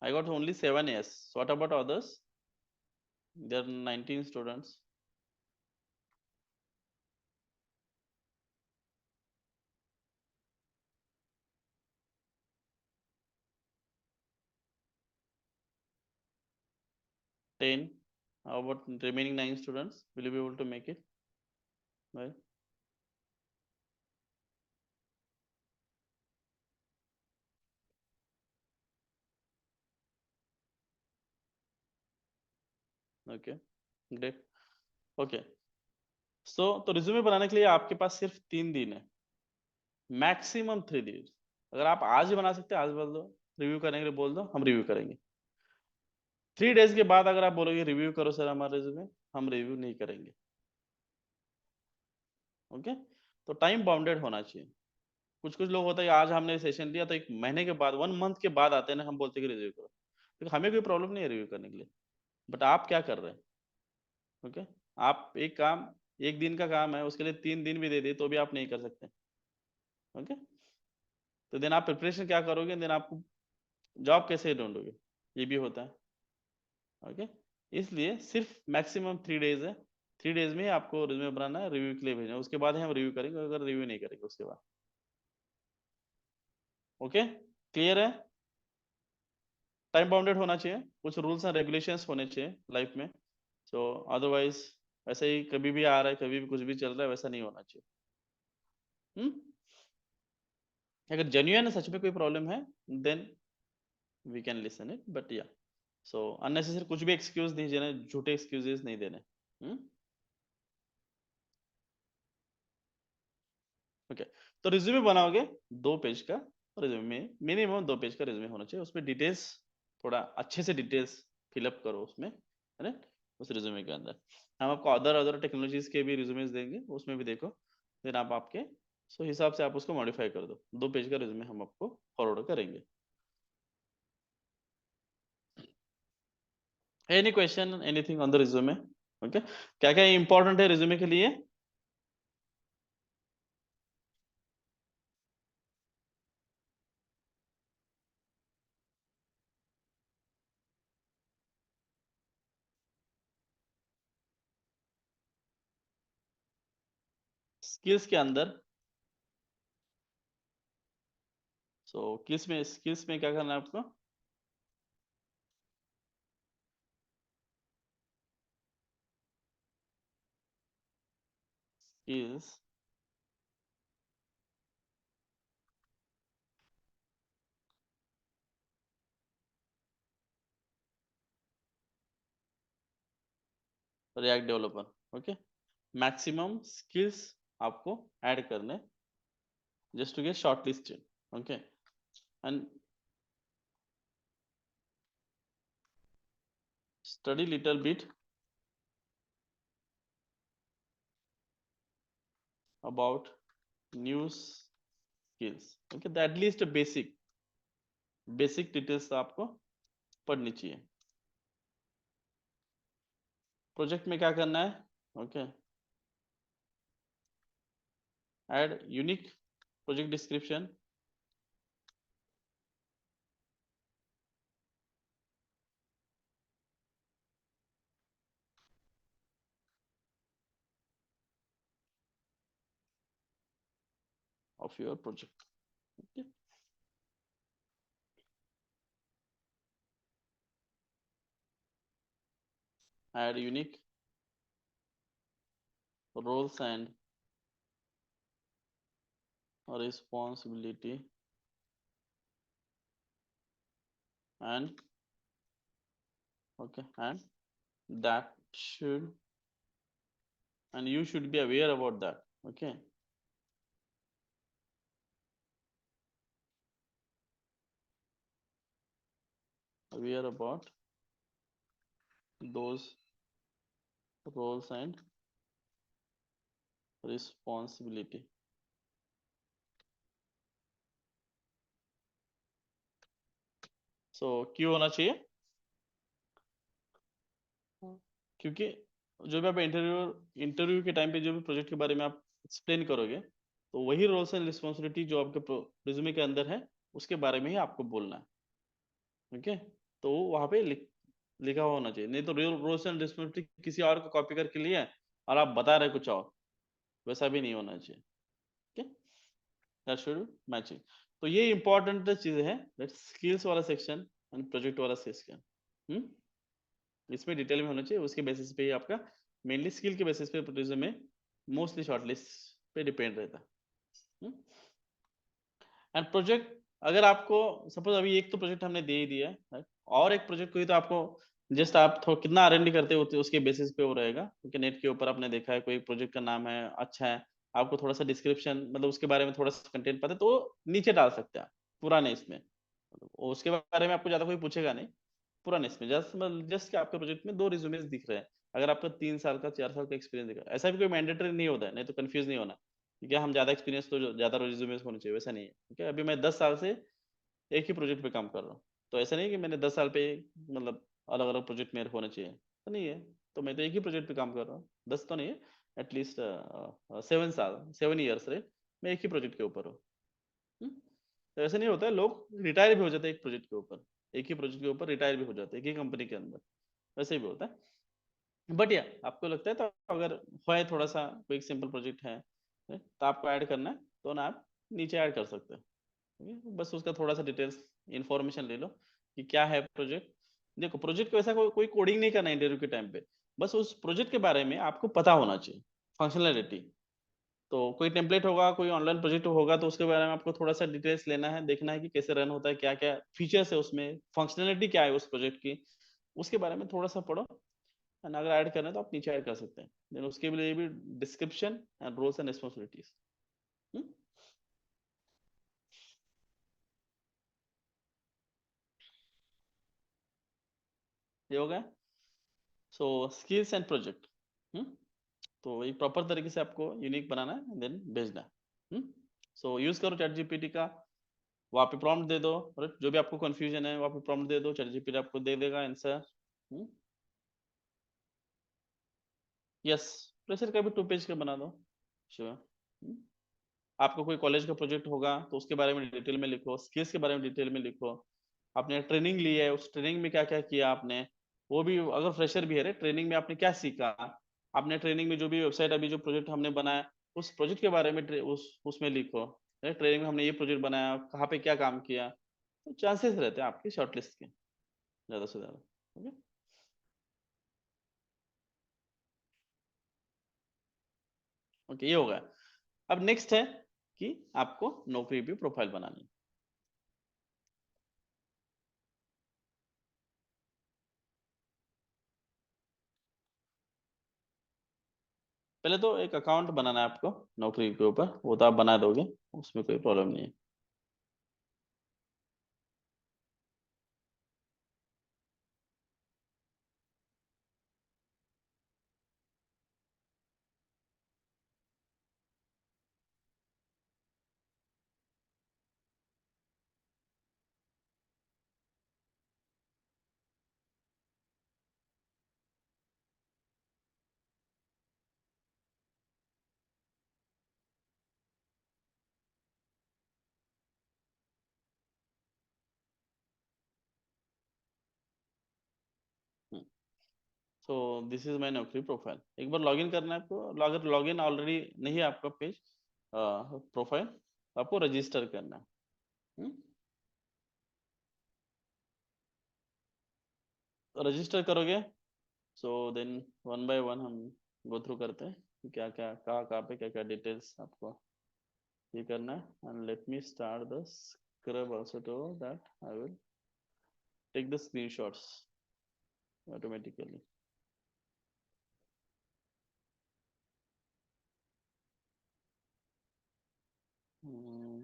I got only 7 years. What about others? There are 19 students. 10. How about remaining 9 students? Will you be able to make it? Right? Okay, great. Okay. तो रिज्यूमे बनाने के लिए आपके पास सिर्फ 3 दिन है, मैक्सिमम 3 दिन। अगर आप आज ही बना सकते हैं आज बोल दो, रिव्यू करने के लिए बोल दो, हम रिव्यू करेंगे। 3 डेज के बाद अगर आप बोलोगे रिव्यू करो सर हमारा रिज्यूमे, हम रिव्यू नहीं करेंगे। ओके, तो टाइम बाउंडेड होना चाहिए। कुछ कुछ लोग होता है आज हमने सेशन लिया तो 1 महीने के बाद 1 मंथ के बाद आते हैं ना, हम बोलते हैं कि रिव्यू करो, तो हमें कोई प्रॉब्लम नहीं है रिव्यू करने के लिए। बट आप क्या कर रहे हैं? ओके, आप एक काम, 1 दिन का काम है उसके लिए 3 दिन भी दे दे तो भी आप नहीं कर सकते। ओके, तो देन आप प्रिपरेशन क्या करोगे, देन आपको जॉब कैसे ढूंढोगे, ये भी होता है। ओके, इसलिए सिर्फ मैक्सिमम 3 डेज है, 3 डेज में ही आपको रिज्यूमे बनाना है, रिव्यू के लिए भेजना है, उसके बाद ही हम रिव्यू करेंगे, अगर रिव्यू नहीं करेंगे उसके बाद। ओके, क्लियर है? टाइम बाउंडेड होना चाहिए, कुछ रूल्स एंड रेगुलेशंस होने चाहिए लाइफ में। सो अदरवाइज ऐसे ही कभी भी आ रहा है, कभी भी कुछ भी चल रहा है, वैसा नहीं होना चाहिए। हम्म, अगर जेन्युइन सच में कोई प्रॉब्लम है then we can listen it, but yeah so unnecessary कुछ भी एक्सक्यूज नहीं देने, झूठे एक्सक्यूजेस नहीं देने। हम्म, ओके। तो रिज्यूमे बनाओगे 2 पेज का रिज्यूमे, मिनिमम 2 पेज का रिज्यूमे होना चाहिए, उसमें डिटेल्स थोड़ा अच्छे से डिटेल्स फिलअप करो उसमें, है ना, उस रिज्यूमे के अंदर। हम आपको अदर अदर टेक्नोलॉजीज के भी रिज्यूमेस देंगे, उसमें भी देखो, फिर आप आपके सो हिसाब से आप उसको मॉडिफाई कर दो। 2 पेज का रिज्यूमे हम आपको फॉरवर्ड करेंगे। Any question anything on the resume? Okay, क्या क्या इंपॉर्टेंट है रिज्यूमे के लिए? स्किल्स के अंदर, सो स्किल्स में क्या करना है आपको? Skills react developer. Okay, maximum skills आपको ऐड करने, just to get shortlisted. Okay, and study little bit about new skills. Okay, at least basic basic details आपको पढ़नी चाहिए। प्रोजेक्ट में क्या करना है? Okay, add unique project description of your project. Okay, add unique roles and responsibility and okay, and that should, and you should be aware about that. Okay, aware about those roles and responsibility। so क्यों होना चाहिए? क्योंकि जो भी आप interview interview के time पे जो भी प्रोजेक्ट के बारे में आप एक्सप्लेन करोगे, तो वही रोल्स एंड रिस्पॉन्सिबिलिटी जो आपके रिज्यूमे के अंदर है उसके बारे में ही आपको बोलना है। ओके, तो वहां पे लिखा हुआ होना चाहिए, नहीं तो रोल्स एंड रिस्पॉन्सिबिलिटी किसी और को कॉपी करके लिए और आप बता रहे कुछ और, वैसा भी नहीं होना चाहिए। Okay, that should matching. तो ये इंपॉर्टेंट चीजें हैं, दैट स्किल्स वाला सेक्शन एंड प्रोजेक्ट वाला सेक्शन। इसमें डिटेल में होना चाहिए, उसके बेसिस पे ही आपका मेनली स्किल के बेसिस पे रिज्यूमे मोस्टली शॉर्टलिस्ट पे डिपेंड रहता है। एंड प्रोजेक्ट, अगर आपको सपोज अभी एक तो प्रोजेक्ट हमने दे ही दिया है right? और एक प्रोजेक्ट कोई तो आपको जस्ट आप थोड़ा कितना R&D करते हो उसके बेसिस पे वो रहेगा, क्योंकि नेट के ऊपर आपने देखा है कोई प्रोजेक्ट का नाम है अच्छा है, आपको थोड़ा सा डिस्क्रिप्शन मतलब उसके बारे में थोड़ा सा कंटेंट पता है तो नीचे डाल सकते हैं आप, पूरा नहीं इसमें, उसके बारे में आपको ज्यादा कोई पूछेगा नहीं, पूरा नहीं इसमें, जस्ट मतलब जस्ट कि आपके प्रोजेक्ट में 2 रिज्यूमेस दिख रहे हैं, अगर आपका 3 साल का 4 साल का एक्सपीरियंस दिख रहा है, ऐसा भी कोई मैंडेटरी नहीं होता है, नहीं तो कंफ्यूज नहीं होना ठीक है, हम ज्यादा एक्सपीरियंस तो ज्यादा रिज्यूमेस होने चाहिए, वैसा नहीं है ठीक है। अभी मैं 10 साल से एक ही प्रोजेक्ट पे काम कर रहा हूँ, तो ऐसा नहीं कि मैंने 10 साल पे मतलब अलग अलग प्रोजेक्ट मेरे होने चाहिए, तो नहीं है, तो मैं तो एक ही प्रोजेक्ट पे काम कर रहा हूँ, 10 तो नहीं है, एटलीस्ट 7 साल 7 ईयर्स रहे मैं एक ही प्रोजेक्ट के ऊपर हूँ। हम्म? तो ऐसा नहीं होता है, लोग रिटायर भी हो जाते हैं एक प्रोजेक्ट के ऊपर, एक ही प्रोजेक्ट के ऊपर रिटायर भी हो जाते हैं एक ही कंपनी के अंदर, वैसे भी होता है। बट या आपको लगता है तो अगर है थोड़ा सा कोई सिंपल प्रोजेक्ट है तो आपको ऐड करना है तो ना आप नीचे ऐड कर सकते हैं, ठीक है? बस उसका थोड़ा सा डिटेल्स इंफॉर्मेशन ले लो कि क्या है प्रोजेक्ट। देखो प्रोजेक्ट को ऐसा कोई कोडिंग नहीं करना है इंटरव्यू के टाइम पे, बस उस प्रोजेक्ट के बारे में आपको पता होना चाहिए, फंक्शनलिटी। तो कोई टेम्पलेट होगा कोई ऑनलाइन प्रोजेक्ट होगा तो उसके बारे में आपको थोड़ा सा डिटेल्स लेना है, देखना है कि कैसे रन होता है, क्या क्या फीचर्स है उसमें, फंक्शनलिटी क्या है उस प्रोजेक्ट की, उसके बारे में थोड़ा सा पढ़ो। एंड अगर ऐड करना है तो आप नीचे ऐड कर सकते हैं, देन उसके लिए भी description and roles and responsibilities. ये हो गया। सो स्किल्स एंड प्रोजेक्ट, तो एक प्रॉपर तरीके से आपको यूनिक बनाना है देन भेजना है। सो यूज करो चैट जीपीटी का, वहाँ पे प्रॉम्प्ट दे दो, और जो भी आपको कंफ्यूजन है वहाँ पे प्रॉम्प्ट दे दो, चैट जीपीटी आपको दे देगा आंसर। यस, प्रेशर का भी 2 पेज का बना दो। श्योर। आपको कोई कॉलेज का प्रोजेक्ट होगा तो उसके बारे में डिटेल में लिखो, स्किल्स के बारे में डिटेल में लिखो, आपने ट्रेनिंग ली है उस ट्रेनिंग में क्या क्या किया आपने, वो भी अगर फ्रेशर भी है रे ट्रेनिंग में आपने क्या सीखा, आपने ट्रेनिंग में जो भी वेबसाइट अभी जो प्रोजेक्ट हमने बनाया उस प्रोजेक्ट के बारे में उसमें लिखो, ट्रेनिंग में हमने ये प्रोजेक्ट बनाया कहाँ पे क्या काम किया, तो चांसेस रहते हैं आपकी शॉर्टलिस्ट के ज्यादा से ज्यादा। ओके। ओके, ये होगा। अब नेक्स्ट है कि आपको नौकरी भी प्रोफाइल बनानी है। पहले तो एक अकाउंट बनाना है आपको नौकरी के ऊपर, वो तो आप बना दोगे, उसमें कोई प्रॉब्लम नहीं है। सो दिस इज माय नौकरी प्रोफाइल, एक बार लॉगिन करना है आपको, अगर लॉगिन ऑलरेडी नहीं है आपका पेज प्रोफाइल, आपको रजिस्टर करना है। रजिस्टर करोगे so then one by one हम गो थ्रू करते हैं कि क्या क्या कहाँ पे क्या क्या डिटेल्स आपको ये करना है, and let me start the scrub also to that I will take the screenshots automatically. Hmm,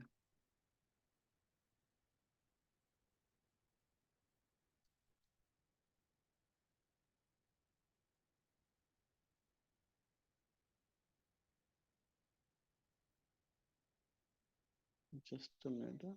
just a minute.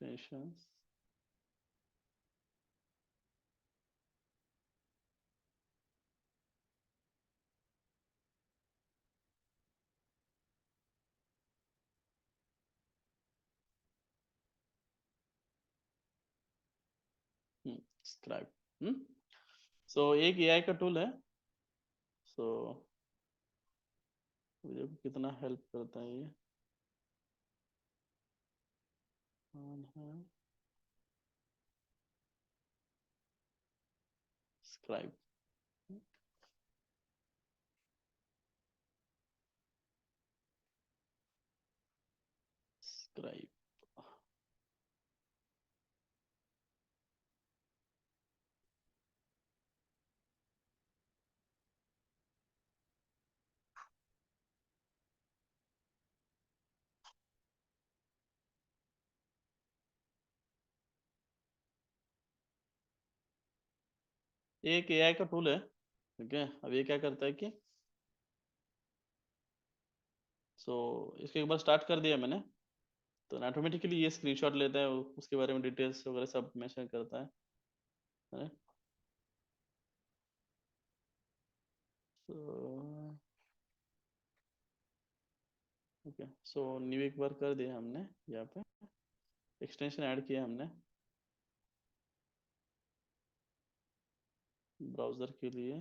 Stations. Scribe. So एक एआई का टूल है। सो मुझे कितना हेल्प करता है ये। स्क्राइब। स्क्राइब। एक एआई का टूल है, ठीक है। अब ये क्या करता है कि सो इसको एक बार स्टार्ट कर दिया मैंने, तो ऑटोमेटिकली ये स्क्रीनशॉट लेता है, उसके बारे में डिटेल्स वगैरह सब मेंशन करता है। तो ओके, सो न्यू एक बार कर दिया हमने, यहाँ पे एक्सटेंशन ऐड किया हमने ब्राउजर के लिए।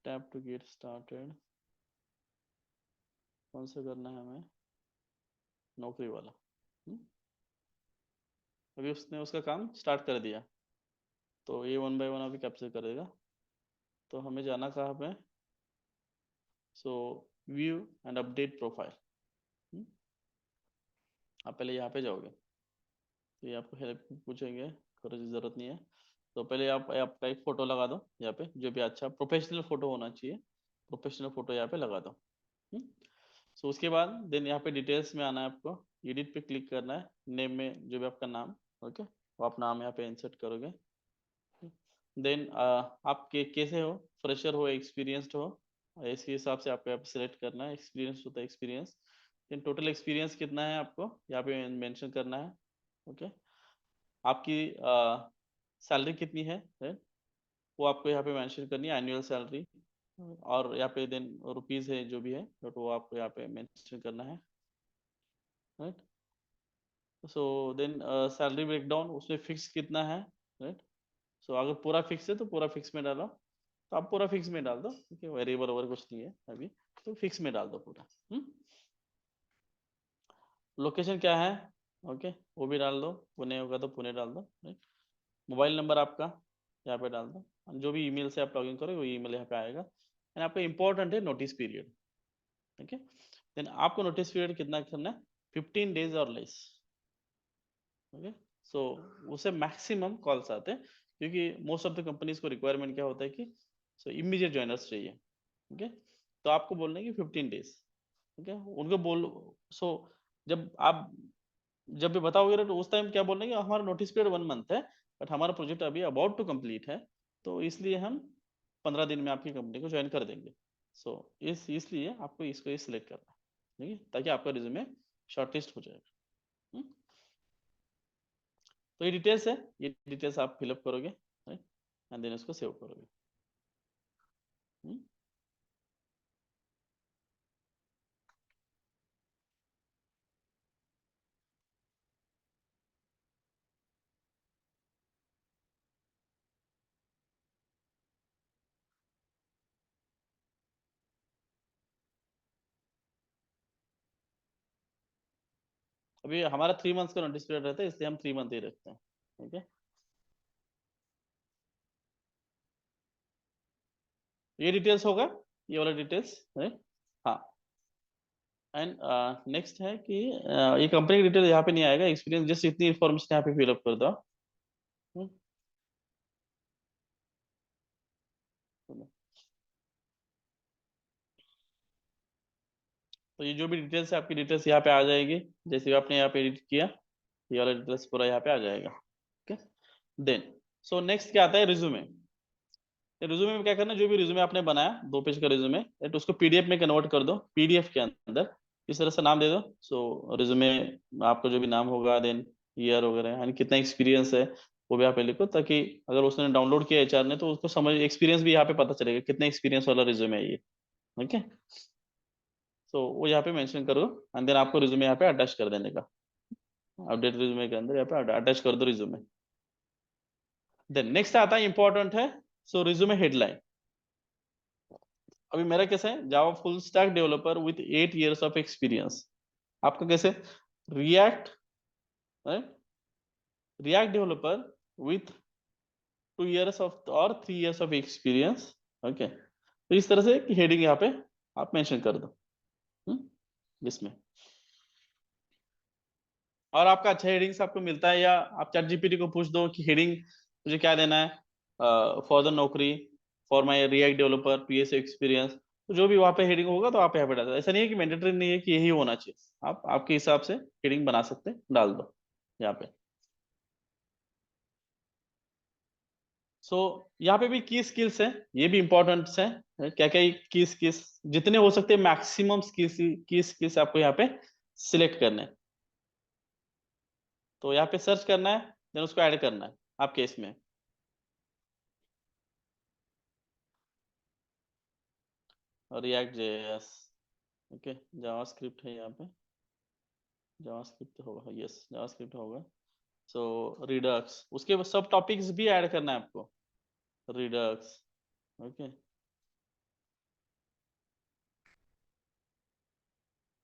टैप टू गेट स्टार्टेड, कौन सा करना है हमें, नौकरी वाला। हम्म, अभी उसने उसका काम स्टार्ट कर दिया, तो ये वन बाय वन अभी कैप्चर करेगा। तो हमें जाना कहाँ पे, सो व्यू एंड अपडेट प्रोफाइल। आप पहले यहाँ पे जाओगे, तो ये आपको हेल्प पूछेंगे, करने की जरूरत नहीं है। तो पहले आप आपका एक फोटो लगा दो यहाँ पे, जो भी अच्छा प्रोफेशनल फोटो होना चाहिए, प्रोफेशनल फोटो यहाँ पे लगा दो। सो उसके बाद देन यहाँ पे डिटेल्स में आना है आपको, एडिट पे क्लिक करना है, नेम में जो भी आपका नाम, ओके, वो आप नाम यहाँ पे इंसर्ट करोगे। देन आप कैसे हो, फ्रेशर हो, एक्सपीरियंस्ड हो, इसके हिसाब से आपको यहाँ पे सिलेक्ट करना है। एक्सपीरियंस होता है एक्सपीरियंस, देन टोटल एक्सपीरियंस कितना है आपको यहाँ पे मेंशन करना है। ओके, आपकी सैलरी कितनी है, right? वो आपको यहाँ पे मेंशन करनी है, एनुअल सैलरी। और यहाँ पे देन रुपीज है जो भी है, बट वो आपको यहाँ पे मेंशन करना है, right. So then salary breakdown, उसमें फिक्स कितना है, राइट। सो अगर पूरा फिक्स है तो पूरा फिक्स में डालो, तो आप पूरा फिक्स में डाल दो, ठीक है, वेरिएबल और कुछ नहीं है अभी, तो फिक्स में डाल दो पूरा। लोकेशन क्या है, ओके, वो भी डाल दो, पुणे होगा तो पुणे डाल दो, राइट। मोबाइल नंबर आपका यहाँ पे डाल दो, जो भी ईमेल से आप लॉगिन करोगे वो ईमेल यहाँ पे आएगा। एंड आपका इंपॉर्टेंट है नोटिस पीरियड, ठीक है। देन आपको नोटिस पीरियड कितना करना है, 15 days और लेस, ओके। सो उसे मैक्सिमम कॉल्स आते हैं, क्योंकि मोस्ट ऑफ द कंपनीज को रिक्वायरमेंट क्या होता है कि सो इमीडिएट ज्वाइनर्स चाहिए, ओके। तो आपको बोलना है कि 15 days, ठीक है, उनको बोल। सो जब आप जब भी बताओगे ना, तो उस टाइम क्या बोलना है कि हमारा नोटिस पीरियड 1 month है, बट हमारा प्रोजेक्ट अभी अबाउट टू कंप्लीट है, तो इसलिए हम 15 दिन में आपकी कंपनी को ज्वाइन कर देंगे। सो इसलिए आपको इसको सिलेक्ट करना है, ठीक है, ताकि आपका रिज्यूमे शॉर्टलिस्ट हो जाएगा। हम्म? तो ये डिटेल्स है, ये डिटेल्स आप फिलअप करोगे, राइट, एंड देन इसको सेव करोगे। हम्म? अभी हमारा 3 months का नोटिस पीरियड रहता है, इसलिए हम 3 month ही रखते हैं, ठीक है। ये डिटेल्स होगा, ये वाला डिटेल्स, राइट। हाँ, एंड नेक्स्ट है कि ये कंपनी डिटेल यहाँ पे नहीं आएगा, एक्सपीरियंस जस्ट इतनी इन्फॉर्मेशन यहाँ पे फिलअप कर दो। हम्म, तो ये जो भी डिटेल्स है आपकी डिटेल्स यहाँ पे आ जाएगी, जैसे आपने यहाँ पे एडिट किया, ये वाला डिटेल्स पूरा यहाँ पे आ जाएगा, ओके। देन सो नेक्स्ट क्या आता है, रिज्यूमे। रिज्यूमे में क्या करना है, जो भी रिज्यूमे आपने बनाया 2 पेज का रिज्यूमे, तो उसको पीडीएफ में कन्वर्ट कर दो, पीडीएफ के अंदर इस तरह से नाम दे दो। सो रिज्यूमे आपका जो भी नाम होगा, देन ईयर वगैरह, यानी कितना एक्सपीरियंस है वो भी यहाँ पे लिखो, ताकि अगर उसने डाउनलोड किया एचआर ने, तो उसको समझ एक्सपीरियंस भी यहाँ पे पता चलेगा, कितना एक्सपीरियंस वाला रिज्यूमे है ये, ओके। सो वो यहाँ पे मेंशन करो एंड देन आपको रिज्यूमे यहाँ पे अटैच कर देने का, अपडेट रिज्यूमे के अंदर यहाँ पे अटैच कर दो रिज्यूमे। देन नेक्स्ट आता है इंपॉर्टेंट है, सो रिज्यूमे हेडलाइन। अभी मेरा कैसा है, Java full stack developer with 8 years of experience. आपका कैसे, react, react developer with 2 years of और 3 years ऑफ एक्सपीरियंस। ओके, तो इस तरह से हेडिंग यहाँ पे आप मेंशन कर दो इसमें। और आपका अच्छा हेडिंग्स आपको मिलता है, या आप चैट जीपीटी को पूछ दो कि हेडिंग मुझे क्या देना है फॉर द नौकरी, for my react developer PS experience, तो जो भी वहाँ पे हेडिंग होगा तो आप यहाँ पे डाल दो। ऐसा नहीं है कि मैंडेटरी नहीं है कि यही होना चाहिए, आप आपके हिसाब से हेडिंग बना सकते हैं, डाल दो यहाँ पे। सो यहाँ पे भी की स्किल्स है, ये भी इंपॉर्टेंट है, क्या क्या की स्किल्स जितने हो सकते हैं मैक्सिमम स्किल्स, की स्किल्स आपको यहाँ पे सिलेक्ट करने हैं। तो यहाँ पे सर्च करना है, देन उसको ऐड करना है आपके इसमें। रिएक्ट जेएस, ओके, जावास्क्रिप्ट है यहाँ पे, जावास्क्रिप्ट होगा, यस जावास्क्रिप्ट होगा। सो रिडक्स, उसके सब टॉपिक्स भी ऐड करना है आपको, Redux, okay,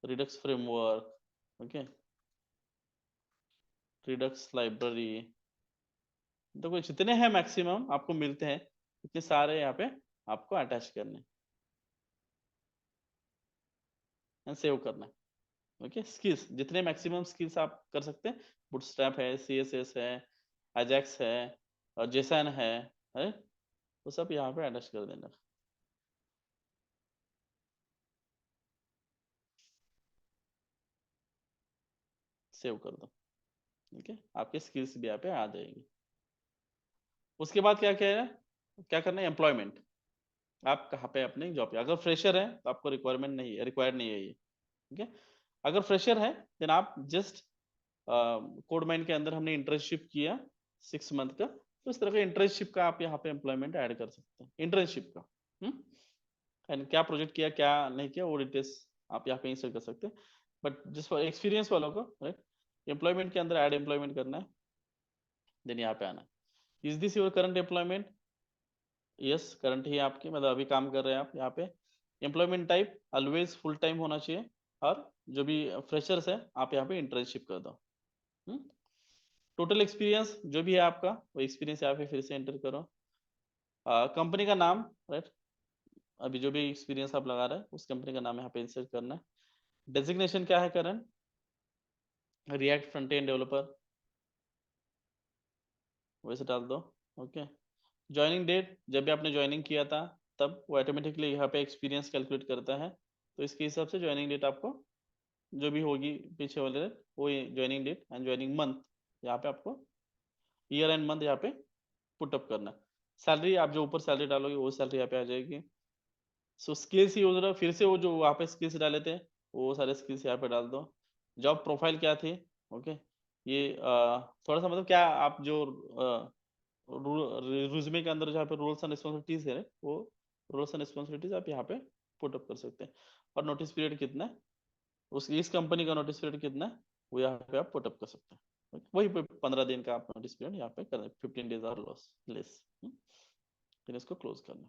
Redux framework, okay, Redux library, तो जितने हैं मैक्सिमम आपको मिलते हैं, इतने सारे यहाँ पे आपको अटैच करने हैं, सेव करना है। ओके, स्किल्स जितने मैक्सिमम स्किल्स आप कर सकते हैं, बूटस्ट्रैप है, सीएसएस है, अजैक्स है, और जेसन है, वो सब यहाँ पे अटैच कर देना, सेव कर दो। ओके, आपके स्किल्स भी यहाँ पे आ जाएंगे। उसके बाद क्या क्या है, क्या करना है, एम्प्लॉयमेंट। आप कहाँ पे अपने जॉब पे, अगर फ्रेशर है तो आपको रिक्वायरमेंट नहीं है, रिक्वायर्ड नहीं है ये। ठीक है, अगर फ्रेशर है देन आप जस्ट कोड माइन के अंदर हमने इंटर्नशिप किया 6 मंथ का, तो इस तरह का इंटर्नशिप का आप यहाँ पे एम्प्लॉयमेंट ऐड कर सकते हैं, इंटर्नशिप का। एंड क्या प्रोजेक्ट किया क्या नहीं किया वो डिटेल्स आप यहाँ पे इंसर्ट कर सकते हैं। बट जिस एक्सपीरियंस वालों को राइट, एम्प्लॉयमेंट के अंदर ऐड एम्प्लॉयमेंट करना है, देन यहाँ पे आना है, is this your current employment, yes current ही आपकी, मतलब अभी काम कर रहे हैं आप यहाँ पे। Employment type always full time होना चाहिए, और जो भी फ्रेशर्स है आप यहाँ पे इंटर्नशिप कर दो। टोटल एक्सपीरियंस जो भी है आपका, वो एक्सपीरियंस यहाँ पे फिर से एंटर करो। कंपनी का नाम, राइट, अभी जो भी एक्सपीरियंस आप लगा रहे हैं उस कंपनी का नाम यहाँ पे इंसर्ट करना है। डेजिग्नेशन क्या है current, react front end developer, वैसे डाल दो। ओके, ज्वाइनिंग डेट जब भी आपने ज्वाइनिंग किया था तब वो ऑटोमेटिकली यहाँ पे एक्सपीरियंस कैलकुलेट करता है, तो इसके हिसाब से ज्वाइनिंग डेट आपको जो भी होगी पीछे वाले वो joining date and joining month यहाँ पे आपको ईयर एंड मंथ यहाँ पे पुटअप करना है। सैलरी आप जो ऊपर सैलरी डालोगे वो सैलरी यहाँ पे आ जाएगी। सो स्किल्स ही उधर फिर से वो जो वहाँ पे स्किल्स डाले थे वो सारे स्किल्स यहाँ पे डाल दो। जॉब प्रोफाइल क्या थी, ओके, ये थोड़ा सा मतलब क्या आप जो रिज्यूमे के अंदर जहाँ पे रोल्स एंड रिस्पॉन्सिबिलिटीज है वो रोल्स एंड रिस्पॉन्सिबिलिटीज आप यहाँ पे पुट अप कर सकते हैं। और नोटिस पीरियड कितना है, उस इस कंपनी का नोटिस पीरियड कितना है वो यहाँ पे आप पुट अप कर सकते हैं। वही 15 दिन का आप नोटिस पीरियड यहाँ पे कर 15 days और लॉस लेस, फिर इसको क्लोज करना।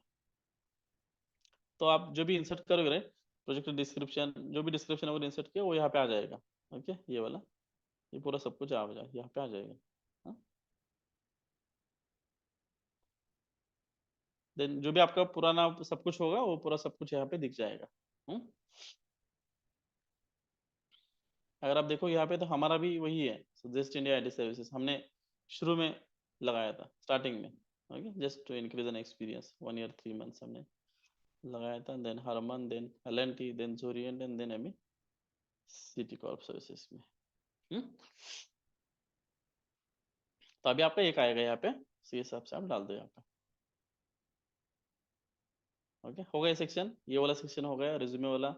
तो आप जो भी इंसर्ट करोगे प्रोजेक्ट डिस्क्रिप्शन, जो भी डिस्क्रिप्शन अगर इंसर्ट किया वो यहाँ पे आ जाएगा। ओके, ये वाला ये पूरा सब कुछ आ जाएगा यहाँ पे आ जाएगा। हाँ? देन जो भी आपका पुराना सब कुछ होगा वो पूरा सब कुछ यहाँ पे दिख जाएगा। हम्म? अगर आप देखो यहाँ पे तो हमारा भी वही है, सजेस्ट इंडिया आईटी सर्विसेज हमने शुरू में लगाया था स्टार्टिंग में। Okay, just to increase an experience 1 year 3 months हमने लगाया था, then Harman, then L&T, then जोरियन, देन एमी सिटी कॉर्प सर्विसेज में। हम्म? तो अभी आपका एक आएगा यहाँ पे, इसी हिसाब से आप डाल दो यहाँ पे। ओके, हो गया सेक्शन, ये वाला सेक्शन हो गया रिज्यूमे वाला,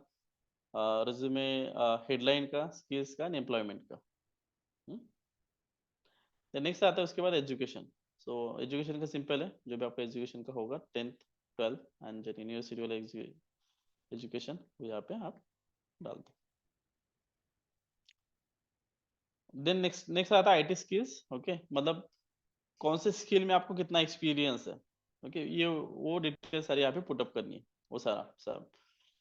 रिज्यूमे हेडलाइन का, स्किल्स का, एम्प्लॉयमेंट का। नेक्स्ट आता है उसके बाद एजुकेशन। सो एजुकेशन का सिंपल है, जो भी आपका एजुकेशन का होगा 10th 12th एंड यूनिवर्सिटी वाला एजुकेशन वो यहाँ पे आप डाल दो। देन नेक्स्ट नेक्स्ट आता है आईटी स्किल्स। ओके, मतलब कौन से स्किल में आपको कितना एक्सपीरियंस है। ओके, ये वो डिटेल सारी यहाँ पे पुटअप करनी है, वो सारा सब।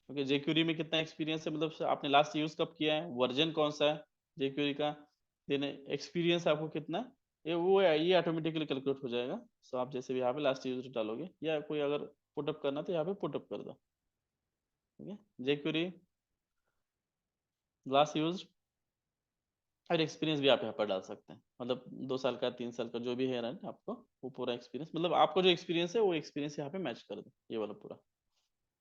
ओके, जेक्यूरी में कितना एक्सपीरियंस है, मतलब आपने लास्ट यूज कब किया है, वर्जन कौन सा है जेक्यूरी का, देन एक्सपीरियंस आपको कितना है, ये वो है, ये ऑटोमेटिकली कैलकुलेट हो जाएगा। सो आप जैसे भी यहाँ पे लास्ट यूज डालोगे, या कोई अगर पुटअप करना तो यहाँ पे पुटअप कर दो। ठीक है, जेक्यूरी लास्ट यूज और एक्सपीरियंस भी आप यहाँ पर डाल सकते हैं, मतलब 2 साल का 3 साल का जो भी है ना आपको, वो पूरा एक्सपीरियंस, मतलब आपको जो एक्सपीरियंस है वो एक्सपीरियंस यहाँ पे मैच कर दो, ये वाला पूरा।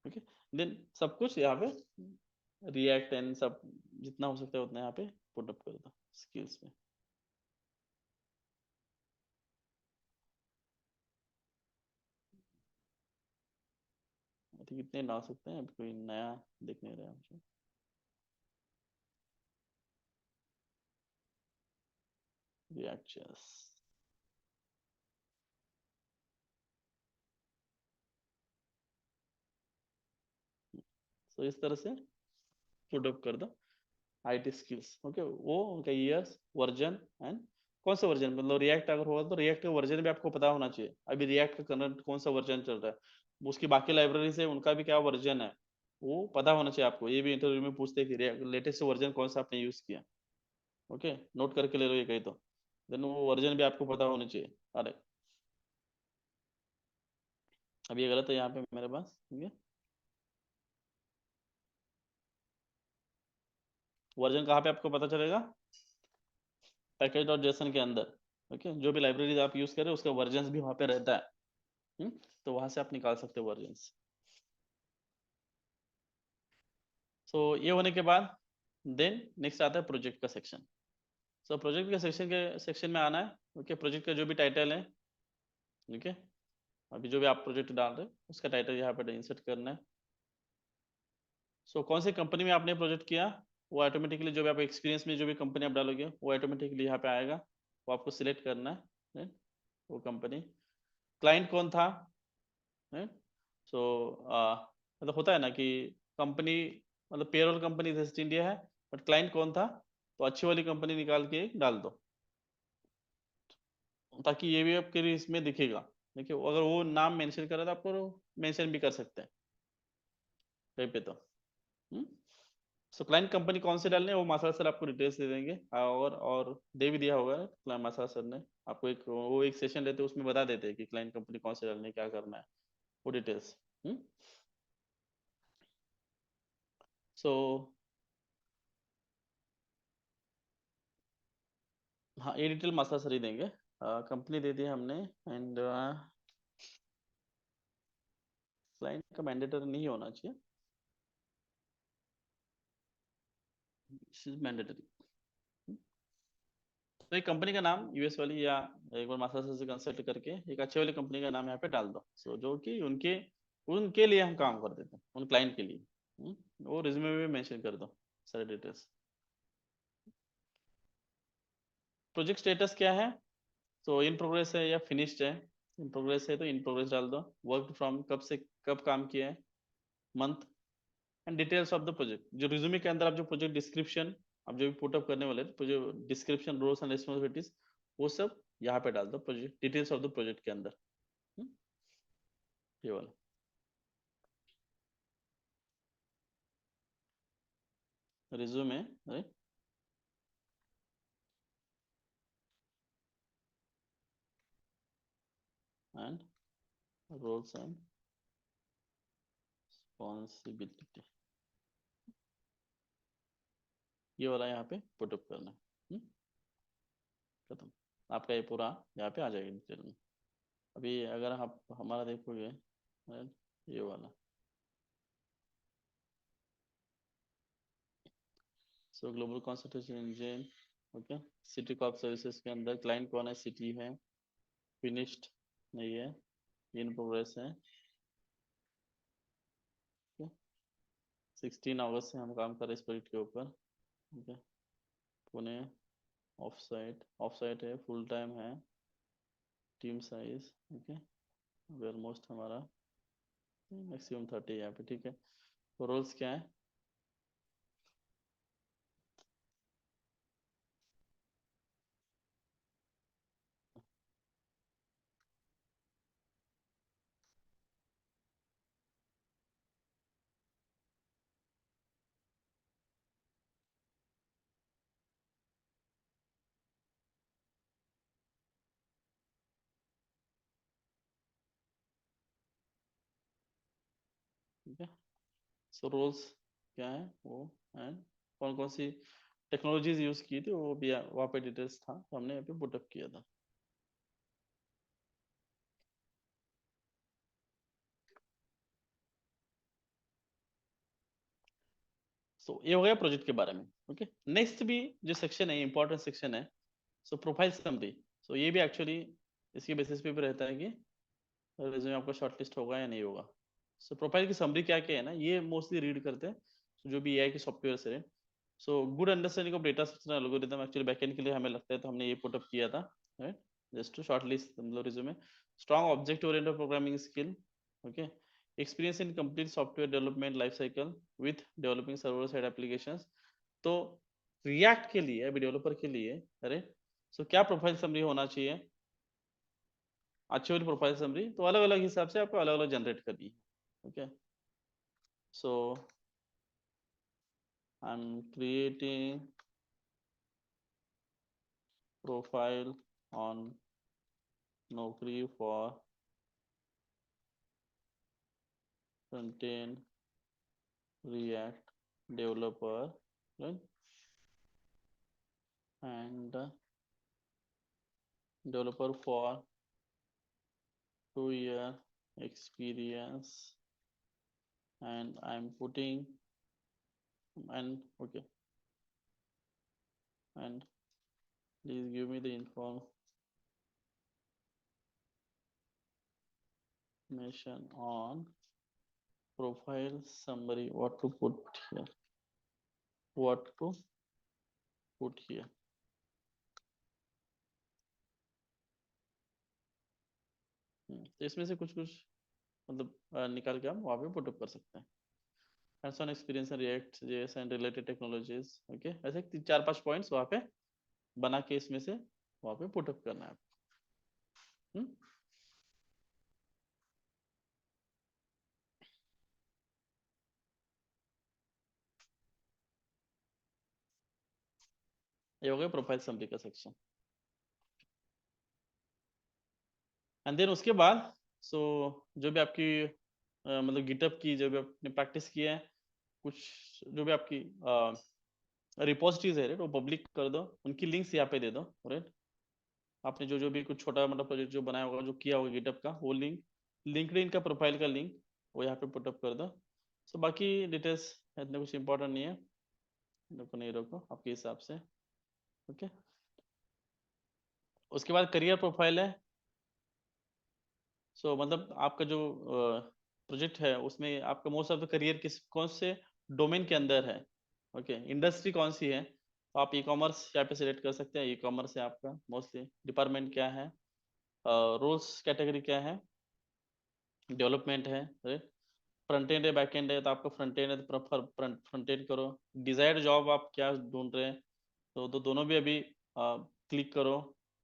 ओके, देन सब कुछ यहाँ पे रिएक्ट एंड सब जितना हो सकता है उतना यहाँ पे पुटअप कर दो स्किल्स में। ठीक, इतने डाल सकते हैं, अभी कोई नया दिख नहीं रहा मुझे। रिएक्ट, तो इस तरह से पुटअप कर दो आईटी स्किल्स। ओके, वो उनका ईयर्स, वर्जन एंड कौन सा वर्जन, मतलब रिएक्ट अगर होगा तो रिएक्ट का वर्जन भी आपको पता होना चाहिए, अभी रिएक्ट का करंट कौन सा वर्जन चल रहा है, उसकी बाकी लाइब्रेरी से उनका भी क्या वर्जन है, वो पता होना चाहिए आपको। ये भी इंटरव्यू में पूछते हैं कि लेटेस्ट वर्जन कौन सा आपने यूज किया। ओके, नोट करके ले लो ये कहीं तो, देन वो वर्जन भी आपको पता होना चाहिए। अरे अब ये गलत है यहाँ पे मेरे पास। ठीक है, वर्जन कहाँ पे आपको पता चलेगा, पैकेज डॉट जेसन के अंदर। ओके, जो भी लाइब्रेरी आप यूज करें उसका वर्जन भी वहाँ पे रहता है। हम्म, तो वहां से आप निकाल सकते हो वर्जन्स। सो ये होने के बाद देन नेक्स्ट आता है प्रोजेक्ट का सेक्शन। सो प्रोजेक्ट के सेक्शन में आना है। ओके, प्रोजेक्ट का जो भी टाइटल है, ठीक है, अभी जो भी आप प्रोजेक्ट डाल रहे हैं उसका टाइटल यहाँ पे इंसर्ट करना है। सो कौन सी कंपनी में आपने प्रोजेक्ट किया, वो ऑटोमेटिकली जो भी आप एक्सपीरियंस में जो भी कंपनी आप डालोगे वो ऑटोमेटिकली यहाँ पे आएगा, वो आपको सिलेक्ट करना है। वो कंपनी, क्लाइंट कौन था है। सो मतलब होता है ना कि कंपनी, मतलब पेरोल कंपनी वेस्ट इंडिया है, बट क्लाइंट कौन था, तो अच्छी वाली कंपनी निकाल के डाल दो, ताकि ये भी आपके इसमें दिखेगा। देखिए, अगर वो नाम मेंशन करे तो आपको मेंशन भी कर सकते हैं कहीं पे तो। सो क्लाइंट कंपनी कौन से डालने हैं वो मासा सर आपको डिटेल्स दे देंगे, और दे भी दिया होगा मासा सर ने आपको, एक वो एक सेशन लेते हैं उसमें बता देते हैं कि क्लाइंट कंपनी कौन से डालने क्या करना है, वो डिटेल्स। सो हाँ, ये डिटेल मास्टर सर ही देंगे। कंपनी दे दी हमने, एंड क्लाइंट का मैंडेटरी नहीं होना चाहिए, मैंडेटरी। तो एक कंपनी का नाम यूएस वाली, या एक बार मास्टर सर से कंसल्ट करके एक अच्छे वाली कंपनी का नाम यहाँ पे डाल दो, सो जो कि उनके उनके लिए हम काम कर देते हैं, उन क्लाइंट के लिए। वो रिज्यूमे में मेंशन कर दो सारे डिटेल्स। प्रोजेक्ट स्टेटस क्या है, तो इन प्रोग्रेस है या फिनिश्ड है। इन प्रोग्रेस है तो इन प्रोग्रेस डाल दो, वर्क फ्रॉम कब से कब काम किया है, month and details of the project. जो रिज्यूमे के अंदर आप जो प्रोजेक्ट डिस्क्रिप्शन आप जो भी पुटअप करने वाले हैं, जो डिस्क्रिप्शन, रोल्स एंड रिस्पॉन्सिबिलिटीज, वो सब यहाँ पे डाल दो project details of the project के अंदर। हम्म, ये वाला resume and roles and responsibility, ये वाला यहाँ पे पुटअप करना है। खत्म, आपका ये पूरा यहाँ पे आ जाएगा डिटेल में। अभी अगर आप हमारा देखोगे, right, ये वाला, so global consultancy engine. Okay, Citi corp services के अंदर क्लाइंट कौन है, सिटी है, फिनिश्ड नहीं है, इन प्रोग्रेस है। 16 अगस्त से हम काम कर रहे हैं इस प्रोजेक्ट के ऊपर। ओके, पुणे, ऑफ साइट है, फुल टाइम है, team size. Okay, where most हमारा मैक्सिमम 30 यहाँ पे। ठीक है, तो रोल्स क्या है, ठीक है। सो रोल्स क्या है वो, एंड कौन कौन सी टेक्नोलॉजीज यूज की थी वो भी वहाँ पे डिटेल्स था, तो हमने यहाँ पे पुटअप किया था। सो ये हो गया प्रोजेक्ट के बारे में। ओके, नेक्स्ट भी जो सेक्शन है, इंपॉर्टेंट सेक्शन है, सो प्रोफाइल समरी। सो ये भी एक्चुअली इसके बेसिस पे भी रहता है कि रिज्यूमे आपका शॉर्टलिस्ट होगा या नहीं होगा। सो प्रोफाइल की समरी क्या क्या है ना, ये मोस्टली रीड करते हैं जो भी एआई के सॉफ्टवेयर से। So good understanding of data structure algorithm, actually backend के लिए हमें लगता है तो हमने ये पुटअप किया था, राइट, जस्ट टू शॉर्टलिस्ट मतलब resume. Strong object oriented programming skill, okay, experience in complete software development life cycle with developing server side applications. तो रिएक्ट के लिए अभी डेवलपर के लिए, अरे सो क्या प्रोफाइल समरी होना चाहिए, अच्छी वाली प्रोफाइल समरी, तो अलग अलग हिसाब से आपको अलग अलग जनरेट करनी है। Okay, so I am creating profile on Naukri for front-end React developer, right? And developer for 2 year experience, and I'm putting, and okay, and please give me the information on profile summary. What to put here? What to put here? तो इसमें से कुछ कुछ मतलब निकाल के हम वहाँ पे पुटअप कर सकते हैं। Hands on experience in React JS and related technologies, okay, ऐसे 4-5 पॉइंट्स वहाँ पे बना के इसमें से वहाँ पे पुटअप करना है आपको। ये हो गया प्रोफाइल समरी का सेक्शन। एंड देन उसके बाद सो जो भी आपकी मतलब गिटअप की जो भी आपने प्रैक्टिस की है, कुछ जो भी आपकी रिपोजिटरीज है, राइट, वो पब्लिक कर दो, उनकी लिंक्स यहाँ पे दे दो, राइट। आपने जो जो भी कुछ छोटा मोटा प्रोजेक्ट जो बनाया होगा, जो किया होगा गिटअप का, वो लिंक, लिंक्डइन का प्रोफाइल का लिंक वो यहाँ पे पुटअप कर दो। सो बाकी डिटेल्स इतना कुछ इंपॉर्टेंट नहीं है, देखो नहीं रखो आपके हिसाब से। ओके, उसके बाद करियर प्रोफाइल है। सो मतलब आपका जो प्रोजेक्ट है उसमें आपका मोस्ट ऑफ द करियर किस कौन से डोमेन के अंदर है, ओके, इंडस्ट्री कौन सी है, तो आप ई कॉमर्स यहाँ पे सिलेक्ट कर सकते हैं, ई कॉमर्स है आपका मोस्टली, डिपार्टमेंट क्या है, रोल्स कैटेगरी क्या है, डेवलपमेंट है, फ्रंट एंड है, बैक एंड है, तो आपका फ्रंट एंड है तो फ्रंट एंड करो। डिजायर्ड जॉब आप क्या ढूंढ रहे हैं, तो दोनों भी अभी क्लिक करो,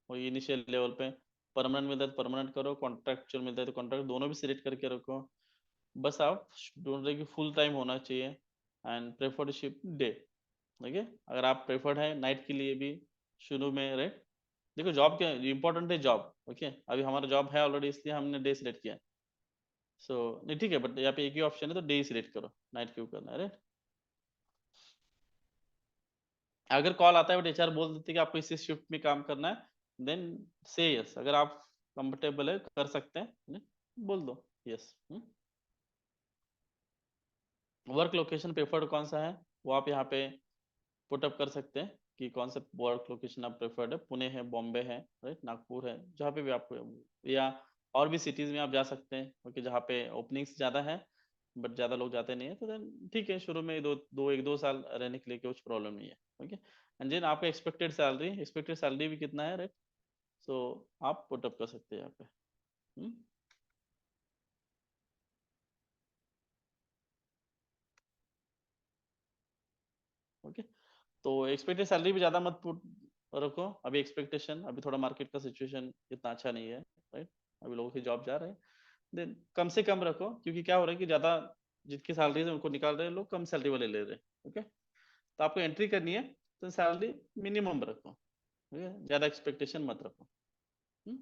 वो इनिशियल लेवल पे परमानेंट मिलता है तो परमानेंट करो, कॉन्ट्रैक्चुअल मिलता है तो कॉन्ट्रैक्ट, दोनों भी सिलेक्ट करके रखो। बस आप ढूंढ रहे कि फुल टाइम होना चाहिए एंड प्रेफर्ड शिफ्ट डे, ठीक है। अगर आप प्रेफर्ड है नाइट के लिए भी शुरू में, राइट, देखो जॉब क्या इंपॉर्टेंट है, जॉब, ओके, अभी हमारा जॉब है ऑलरेडी इसलिए हमने डे सिलेक्ट किया। सो नहीं ठीक है, बट यहाँ पे एक ही ऑप्शन है तो डे ही सिलेक्ट करो, नाइट क्यों करना है, राइट। अगर कॉल आता है बट एचआर बोल देते कि आपको इसी शिफ्ट में काम करना है, देन से यस, अगर आप कंफर्टेबल है कर सकते हैं, बोल दो यस। वर्क लोकेशन प्रेफर्ड कौन सा है वो आप यहाँ पे पुटअप कर सकते हैं कि कौन सा वर्क लोकेशन आप प्रेफर्ड है, पुणे है, बॉम्बे है, राइट, नागपुर है, जहाँ पे भी आपको, या और भी सिटीज में आप जा सकते हैं, ओके, जहाँ पे ओपनिंग्स ज़्यादा है बट ज़्यादा लोग जाते नहीं है, तो देन ठीक है, शुरू में एक दो साल रहने के लिए कुछ प्रॉब्लम नहीं है। ओके, एंड देन आपका एक्सपेक्टेड सैलरी भी कितना है, राइट, सो आप पुटअप कर सकते हैं यहाँ पे। हम्म, ओके, तो एक्सपेक्टेड सैलरी भी ज़्यादा मत पुट रखो अभी, एक्सपेक्टेशन अभी थोड़ा मार्केट का सिचुएशन इतना अच्छा नहीं है, राइट, अभी लोगों की जॉब जा रहे हैं, देन कम से कम रखो, क्योंकि क्या हो रहा है कि ज़्यादा जिनकी सैलरी है उनको निकाल रहे हैं लोग, कम सैलरी वाले ले रहे हैं। ओके, तो आपको एंट्री करनी है तो सैलरी मिनिमम रखो, ठीक है, ज़्यादा एक्सपेक्टेशन मत रखो। हम्म,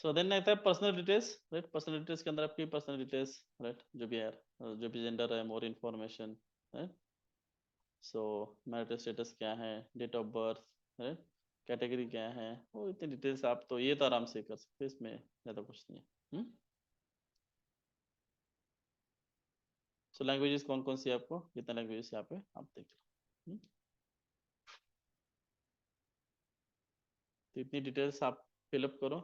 सो देन आता है personal details, right. Personal details के अंदर आपकी पर्सनल डिटेल्स, राइट, जो भी है, जो भी जेंडर है, more information, right. So marital status क्या है, date of birth, right, category क्या है, वो इतनी डिटेल्स आप तो ये तो आराम से कर सकते हैं, इसमें ज़्यादा कुछ नहीं है। सो लैंग्वेजेस कौन कौन सी है आपको, कितना लैंग्वेजेस यहाँ पे आप देख लो। तो इतनी डिटेल्स आप फिलअप करो,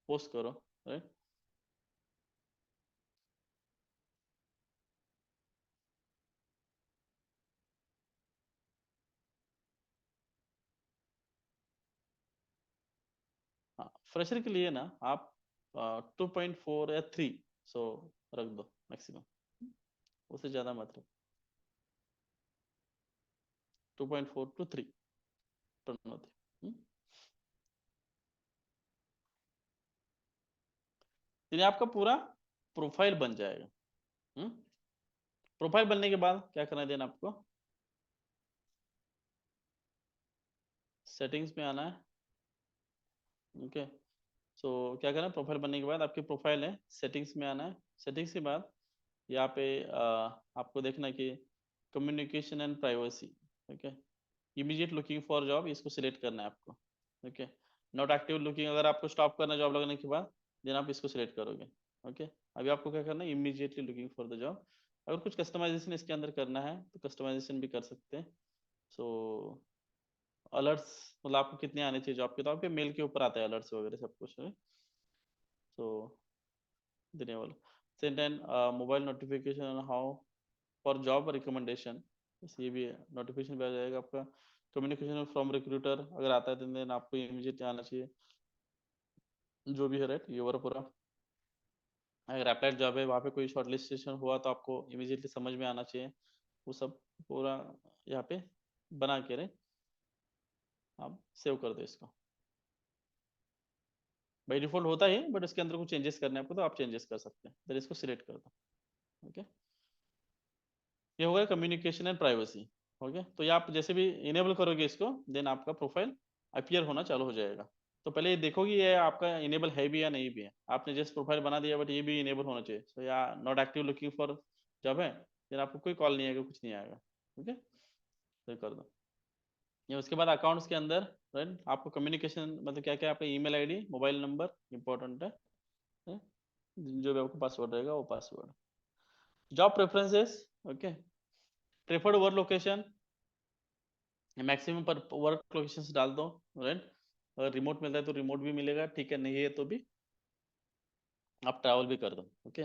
पोस्ट करो, राइट। हाँ, फ्रेशर के लिए ना आप 2.4 या 3, सो रख दो मैक्सिमम, उससे ज़्यादा मत रखो। 2.4 to 3 टर्न होती है। यानी आपका पूरा प्रोफाइल बन जाएगा। प्रोफाइल बनने के बाद क्या करना है देन आपको, सेटिंग्स में आना है। ओके, सो क्या करना है, प्रोफाइल बनने के बाद आपकी प्रोफाइल है, सेटिंग्स में आना है। सेटिंग्स के बाद यहाँ पे आपको देखना है कि communication and privacy, okay, immediate looking for job, इसको सिलेक्ट करना है आपको। ओके, नॉट एक्टिव लुकिंग, अगर आपको स्टॉप करना है जॉब लगने के बाद, देन आप इसको सिलेक्ट करोगे। ओके, अभी आपको क्या करना है, immediately looking for the job. अगर कुछ कस्टमाइजेशन इसके अंदर करना है तो कस्टमाइजेशन भी कर सकते हैं। सो अलर्ट्स, मतलब आपको कितने आने चाहिए जॉब के, तो आपके मेल के ऊपर आता है अलर्ट्स वगैरह सब कुछ है। सो देने वाला send and mobile notification how for job recommendation, ये भी नोटिफिकेशन भी आ जाएगा आपका। कम्युनिकेशन फ्रॉम रिक्रूटर अगर आता है तो देन आपको इमीडिएट आना चाहिए, जो भी है, राइट, ये ओवर पूरा। अगर अप्लाइड जॉब है, वहाँ पे कोई शॉर्ट लिस्टेशन हुआ तो आपको इमीडिएटली समझ में आना चाहिए, वो सब पूरा यहाँ पे बना के, रहे आप सेव कर दो इसको। बाई डिफॉल्ट होता है, बट इसके अंदर कुछ चेंजेस करने हैं आपको तो आप चेंजेस कर सकते हैं, फिर इसको सिलेक्ट कर दो। ओके, ये हो गया कम्युनिकेशन एंड प्राइवेसी। ओके, तो ये आप जैसे भी इनेबल करोगे इसको, देन आपका प्रोफाइल अपीयर होना चालू हो जाएगा। तो पहले ये देखो कि ये आपका इनेबल है भी या नहीं भी है। आपने जस्ट प्रोफाइल बना दिया बट ये भी इनेबल होना चाहिए, तो या not active looking for job है, देन आपको कोई कॉल नहीं आएगा, कुछ नहीं आएगा। ओके, तो कर दो ये। उसके बाद अकाउंट्स के अंदर, राइट, आपको कम्युनिकेशन मतलब क्या क्या, आपका email ID, mobile number important है? जो भी आपका पासवर्ड रहेगा वो password. Job preferences, okay, preferred work location, maximum पर वर्क लोकेशन डाल दो, राइट। अगर रिमोट मिलता है तो रिमोट भी मिलेगा, ठीक है, नहीं है तो भी आप ट्रैवल भी कर दो। ओके,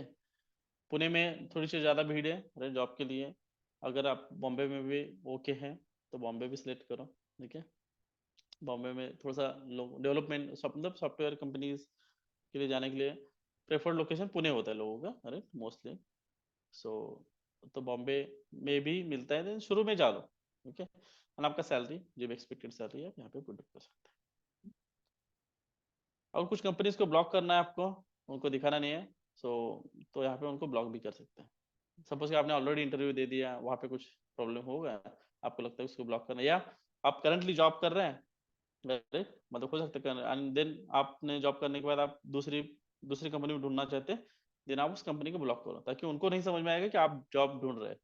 पुणे में थोड़ी सी ज़्यादा भीड़ है, राइट, जॉब के लिए। अगर आप बॉम्बे में भी ओके हैं तो बॉम्बे भी सिलेक्ट करो, ठीक है। बॉम्बे में थोड़ा सा लोग डेवलपमेंट मतलब सॉफ्टवेयर कंपनीज के लिए जाने के लिए प्रेफर्ड लोकेशन पुणे होता है लोगों का, राइट, मोस्टली। सो तो बॉम्बे में भी मिलता है, then शुरू में जा लो। ओके, और आपका सैलरी जो भी एक्सपेक्टेड सैलरी है आप यहाँ पे पुट कर सकते हैं। और कुछ कंपनीज को ब्लॉक करना है आपको, उनको दिखाना नहीं है, सो तो यहाँ पे उनको ब्लॉक भी कर सकते हैं। सपोज कि आपने ऑलरेडी इंटरव्यू दे दिया, वहाँ पे कुछ प्रॉब्लम होगा, आपको लगता है उसको ब्लॉक करना, या आप करंटली जॉब कर रहे हैं, राइट, मतलब हो सकता है, एंड देन आपने जॉब करने के बाद आप दूसरी दूसरी कंपनी में ढूंढना चाहते हैं, देन आप उस कंपनी को ब्लॉक करो, ताकि उनको नहीं समझ में आएगा कि आप जॉब ढूंढ रहे हैं।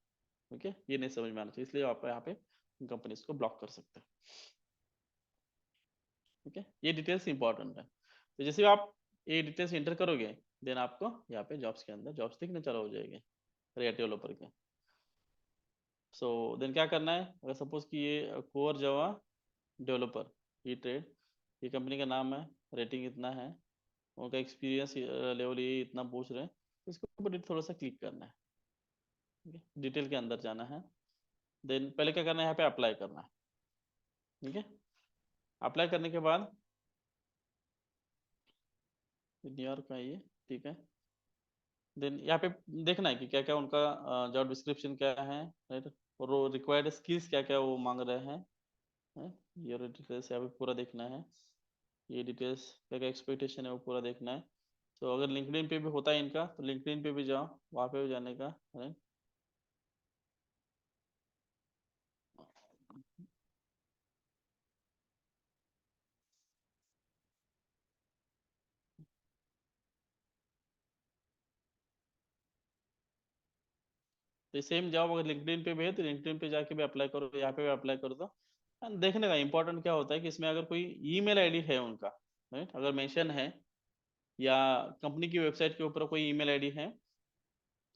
ओके, ये नहीं समझ में आना चाहिए, इसलिए आप यहाँ पे कंपनीज को ब्लॉक कर सकते हैं। ओके, ये डिटेल्स इंपॉर्टेंट है। तो जैसे आप ये डिटेल्स एंटर करोगे, देन आपको यहाँ पे जॉब्स के अंदर जॉब्स दिखने चालू हो जाएंगे, रिएक्ट डेवलपर के। सो देन क्या करना है, अगर सपोज कि ये कोर जावा डेवलपर, ये ट्रेड, ये कंपनी का नाम है, रेटिंग इतना है, उनका एक्सपीरियंस लेवल ये इतना पूछ रहे हैं, तो इसके ऊपर थोड़ा सा क्लिक करना है। डिटेल के अंदर जाना है, देन पहले क्या करना है, यहाँ पे अप्लाई करना है। ठीक है, अप्लाई करने के बाद न्यूयॉर्क का ये, ठीक है, देन यहाँ पे देखना है कि क्या क्या उनका जॉब डिस्क्रिप्शन क्या है, राइट, और वो रिक्वायर्ड स्किल्स क्या क्या वो मांग रहे हैं, हैं? ये डिटेल्स यहाँ पे पूरा देखना है। ये डिटेल्स क्या क्या एक्सपेक्टेशन है वो पूरा देखना है। तो अगर लिंक्डइन पे भी होता है इनका, तो लिंक्डइन पे भी जाओ, वहाँ पे भी जाने का, राइट। तो सेम जॉब अगर लिंक्डइन पे भी है तो लिंक्डइन पे जाके भी अप्लाई करो, यहाँ पे भी अप्लाई कर दो। And देखने का इंपॉर्टेंट क्या होता है कि इसमें अगर कोई ईमेल आईडी है उनका, राइट, अगर मेंशन है, या कंपनी की वेबसाइट के ऊपर कोई ईमेल आईडी है,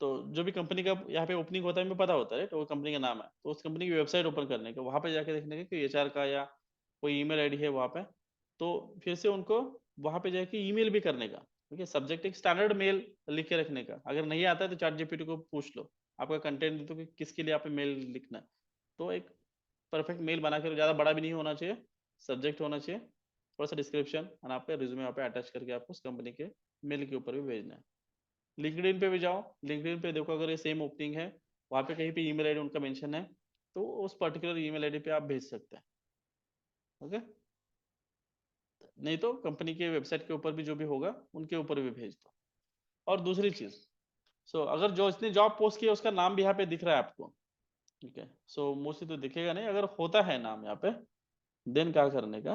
तो जो भी कंपनी का यहाँ पे ओपनिंग होता है हमें पता होता है, तो वो कंपनी का नाम है, तो उस कंपनी की वेबसाइट ओपन करने का, वहां पे जाके देखने का कि एचआर का या कोई ईमेल आईडी है वहां पे, तो फिर से उनको वहां पे जाके ईमेल भी करने का। ठीक है, सब्जेक्ट एक स्टैंडर्ड मेल लिख के रखने का, अगर नहीं आता है तो चैट जीपीटी को पूछ लो, आपका कंटेंट तो कि किसके लिए आप मेल लिखना है, तो एक परफेक्ट मेल बना के, ज्यादा बड़ा भी नहीं होना चाहिए, सब्जेक्ट होना चाहिए, थोड़ा सा डिस्क्रिप्शन, और आपका रिज्यूमे वहाँ पे अटैच करके आपको उस कंपनी के मेल के ऊपर भी भेजना है। लिंक्डइन पे भी जाओ, लिंक्डइन पे देखो अगर ये सेम ओपनिंग है, वहाँ पे कहीं पे ईमेल आईडी उनका मेंशन है, तो उस पर्टिकुलर ईमेल आईडी पे आप भेज सकते हैं। ओके, नहीं तो कंपनी के वेबसाइट के ऊपर भी जो भी होगा उनके ऊपर भी भेज दो। और दूसरी चीज, अगर जो इसने जॉब पोस्ट किया उसका नाम भी यहाँ पे दिख रहा है आपको, ठीक है, मोस्टली तो दिखेगा नहीं, अगर होता है नाम यहाँ पे, देन क्या करने का,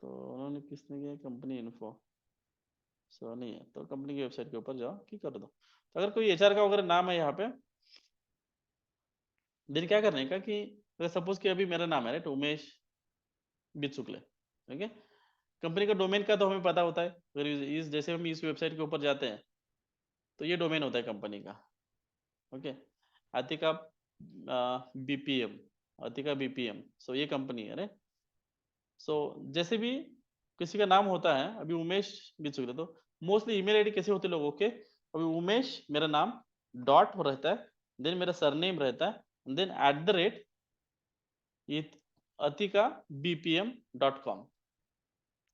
तो उन्होंने किसने किया, कंपनी इन्फो, नहीं है तो कंपनी की वेबसाइट के ऊपर जाओ कि कर दो, तो अगर कोई एचआर का अगर नाम है यहाँ पे, देन क्या करने का कि अगर सपोज कि अभी मेरा नाम है, राइट, उमेश बिचुकले, ठीक है, कंपनी का डोमेन का तो हमें पता होता है, अगर इस जैसे हम इस वेबसाइट के ऊपर जाते हैं तो ये डोमेन होता है कंपनी का। Okay, Atika BPM, Atika BPM, ये कंपनी है, राइट। जैसे भी किसी का नाम होता है, अभी उमेश बिचुकले, तो मोस्टली ईमेल आईडी कैसे होते हैं लोगों के, अभी उमेश मेरा नाम, डॉट रहता है, देन मेरा सरनेम रहता है, देन @ ये अतिका bpm.com,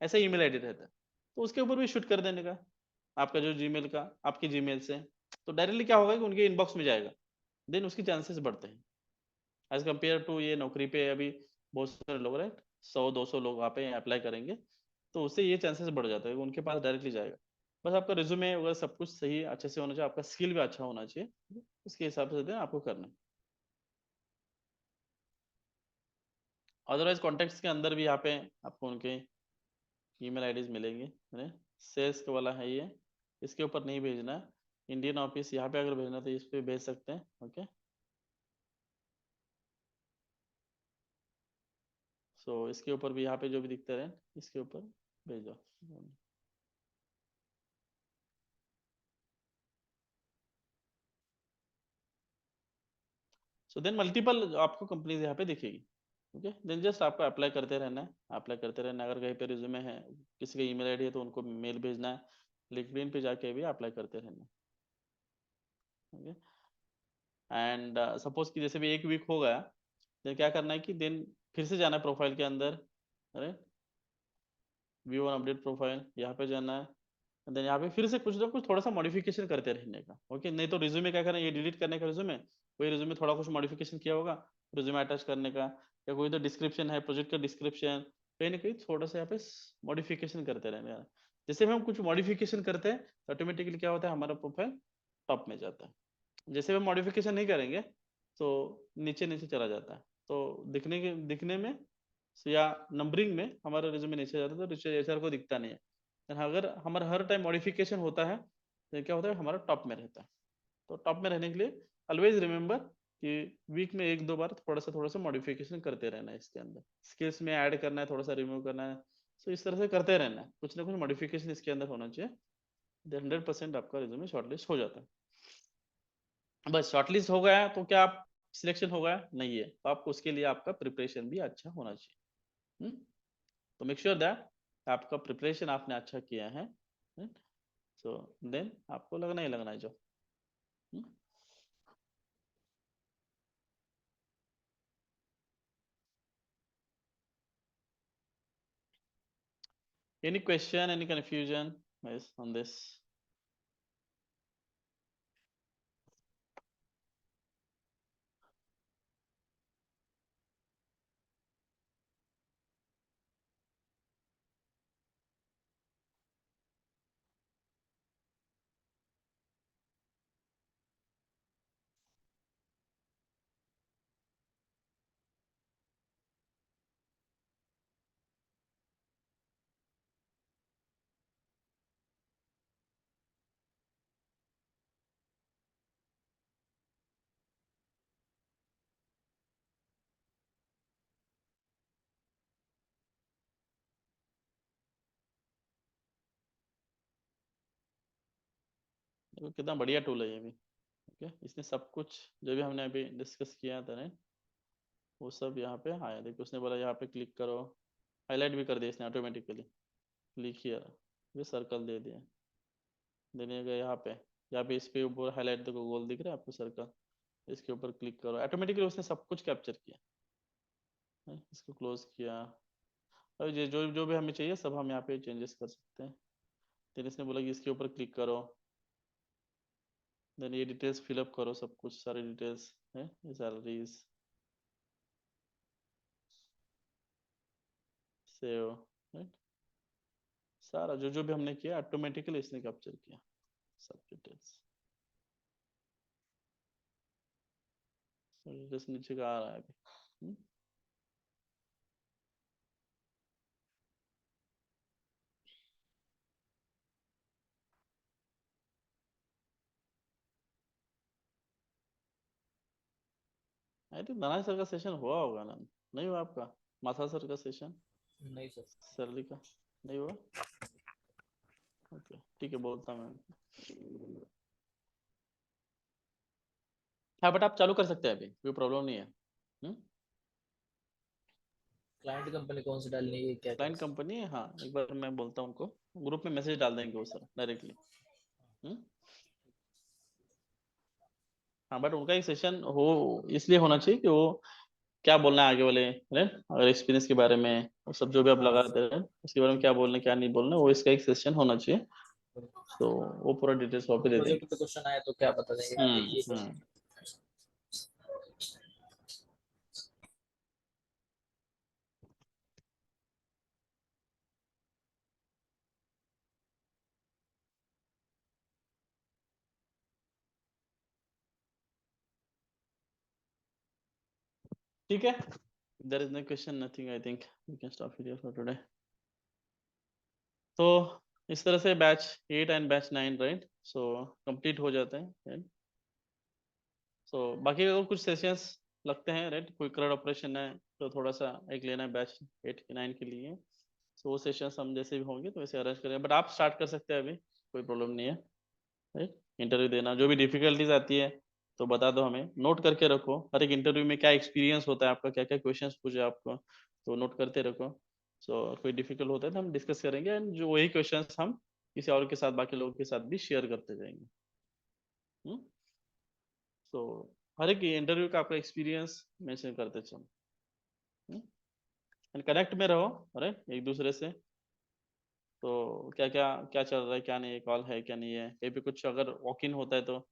ऐसा ईमेल आईडी रहता है, तो उसके ऊपर भी शूट कर देने का, आपका जो जीमेल का, आपके जीमेल से, तो डायरेक्टली क्या होगा कि उनके इनबॉक्स में जाएगा, देन उसकी चांसेस बढ़ते हैं, एज कम्पेयर टू ये नौकरी पे अभी बहुत सारे लोग, राइट, 100-200 लोग वहाँ पे अप्लाई करेंगे, तो उससे ये चांसेस बढ़ जाता है कि उनके पास डायरेक्टली जाएगा। बस आपका रिज्यूमे वगैरह सब कुछ सही अच्छे से होना चाहिए, आपका स्किल भी अच्छा होना चाहिए, ठीक है? उसके हिसाब से दें आपको करना है। अदरवाइज कॉन्टेक्ट्स के अंदर भी यहाँ पे आपको उनके ईमेल आईडीज मिलेंगे, सेल्स वाला है ये, इसके ऊपर नहीं भेजना है, इंडियन ऑफिस यहाँ पे अगर भेजना तो इस पे भेज सकते हैं। ओके, इसके ऊपर भी यहाँ पे जो भी दिखते रहे इसके ऊपर भेजो। देन मल्टीपल आपको कंपनीज यहाँ पे दिखेगी। ओके, देन जस्ट आपको अप्लाई करते रहना है, अप्लाई करते रहना है, अगर कहीं पे रिज्यूमे है, किसी का ईमेल आईडी है तो उनको मेल भेजना है, लिंक्डइन पे जाके भी अप्लाई करते रहना है। ओके, एंड सपोज कि जैसे भी एक वीक हो गया, तो क्या करना है कि देन फिर से जाना है प्रोफाइल के अंदर, अरे व्यू और अपडेट प्रोफाइल, यहाँ पे जाना है, देन यहाँ पे फिर से कुछ ना कुछ थोड़ा सा मॉडिफिकेशन करते रहने का। ओके, नहीं तो रिज्यूमे क्या करना है, ये डिलीट करने का रिज्यूमे, कोई रिज्यूमे थोड़ा कुछ मॉडिफिकेशन किया होगा, रिज्यूमे अटैच करने का, या कोई तो डिस्क्रिप्शन है, प्रोजेक्ट का डिस्क्रिप्शन, कहीं ना कहीं थोड़ा सा यहाँ पे मॉडिफिकेशन करते रहने का। जैसे भी हम कुछ मॉडिफिकेशन करते हैं तो ऑटोमेटिकली क्या होता है, हमारा प्रोफाइल टॉप में जाता है। जैसे भी मॉडिफिकेशन नहीं करेंगे तो नीचे नीचे चला जाता है, तो दिखने में या नंबरिंग में हमारा रिज्यूमे नीचे जाता है, तो एचआर को दिखता नहीं है। And अगर हमारा हर टाइम मॉडिफिकेशन होता है तो क्या होता है, हमारा टॉप में रहता है। तो टॉप में रहने के लिए ऑलवेज रिमेंबर कि वीक में 1-2 बार थोड़ा सा मॉडिफिकेशन करते रहना है, इसके अंदर स्किल्स में ऐड करना है, थोड़ा सा रिमूव करना है, इस तरह से करते रहना है, कुछ ना कुछ मॉडिफिकेशन इसके अंदर होना चाहिए, 100% आपका रिज्यूमे शॉर्टलिस्ट हो जाता है। बस शॉर्टलिस्ट हो गया तो क्या आप सिलेक्शन हो गया नहीं है, तो आपको उसके लिए आपका प्रिपरेशन भी अच्छा होना चाहिए। तो मेक श्योर दैट आपका प्रिपरेशन आपने अच्छा किया है, सो देन आपको लगना ही लगना है जो। Any question, any confusion guys on this? तो कितना बढ़िया टूल है ये भी। ओके, इसने सब कुछ जो भी हमने अभी डिस्कस किया था ना, वो सब यहाँ पे आया। देखो उसने बोला यहाँ पे क्लिक करो, हाईलाइट भी कर दिया इसने ऑटोमेटिकली, क्लिक किया, ये सर्कल दे दिया, देने गए यहाँ पे इस पे ऊपर हाईलाइट देखो, गोल दिख रहा है आपको सर्कल, इसके ऊपर क्लिक करो, ऑटोमेटिकली उसने सब कुछ कैप्चर किया है। इसको क्लोज किया। अब ये जो जो भी हमें चाहिए सब हम यहाँ पे चेंजेस कर सकते हैं। फिर इसने बोला कि इसके ऊपर क्लिक करो, देन ये डिटेल्स फिलअप करो, सब कुछ सारी डिटेल्स है, ये सैलरीज सेव, राइट, सारा जो जो भी हमने किया ऑटोमेटिकली इसने कैप्चर किया सब डिटेल्स। डिटेल्स नीचे का आ रहा है अभी। आई थिंक नारायण सर का सेशन हुआ होगा ना, नहीं हुआ आपका? माथा सर का सेशन नहीं सर। सैलरी का नहीं हुआ? ओके ठीक है, बोलता मैं। हाँ बट आप चालू कर सकते हैं अभी, कोई प्रॉब्लम नहीं है। क्लाइंट कंपनी कौन सी डालनी है, क्या क्लाइंट कंपनी है, हाँ एक बार मैं बोलता हूँ उनको, ग्रुप में मैसेज डाल देंगे वो सर डायरेक्टली। हाँ बट उनका एक सेशन हो इसलिए होना चाहिए कि वो क्या बोलना है आगे वाले, अगर एक्सपीरियंस के बारे में वो सब जो भी आप लगाते हैं उसके बारे में क्या बोलना क्या नहीं बोलना, वो इसका एक सेशन होना चाहिए। तो वो पूरा डिटेल्स वहाँ पे दे देंगे। प्रोजेक्ट पे क्वेश्चन आया तो क्या बता देंगे ये हम्म। ठीक है, there is no question nothing, I think we can stop here for today. तो इस तरह से batch 8 and batch 9 right, so complete हो जाते हैं। सो बाकी अगर कुछ सेशंस लगते हैं राइट, कोई करंट ऑपरेशन है तो थोड़ा सा एक लेना है बैच 8 के 9 के लिए, सो वो सेशंस हम जैसे भी होंगे तो वैसे अरेंज करेंगे, बट आप स्टार्ट कर सकते हैं अभी, कोई प्रॉब्लम नहीं है राइट। इंटरव्यू देना जो भी डिफिकल्टीज आती है तो बता दो हमें, नोट करके रखो, हर एक इंटरव्यू में क्या एक्सपीरियंस होता है आपका, क्या क्या क्वेश्चंस पूछे आपको, तो नोट करते रखो। सो कोई डिफिकल्ट होता है तो हम डिस्कस करेंगे, एंड जो वही क्वेश्चंस हम किसी और के साथ बाकी लोगों के साथ भी शेयर करते जाएंगे। तो हर एक इंटरव्यू का आपका एक्सपीरियंस मेंशन करते चलो, एंड कनेक्ट में रहो अरे एक दूसरे से। तो क्या क्या क्या चल रहा है क्या नहीं है, कॉल है क्या नहीं है, कहीं पे कुछ अगर वॉक इन होता है तो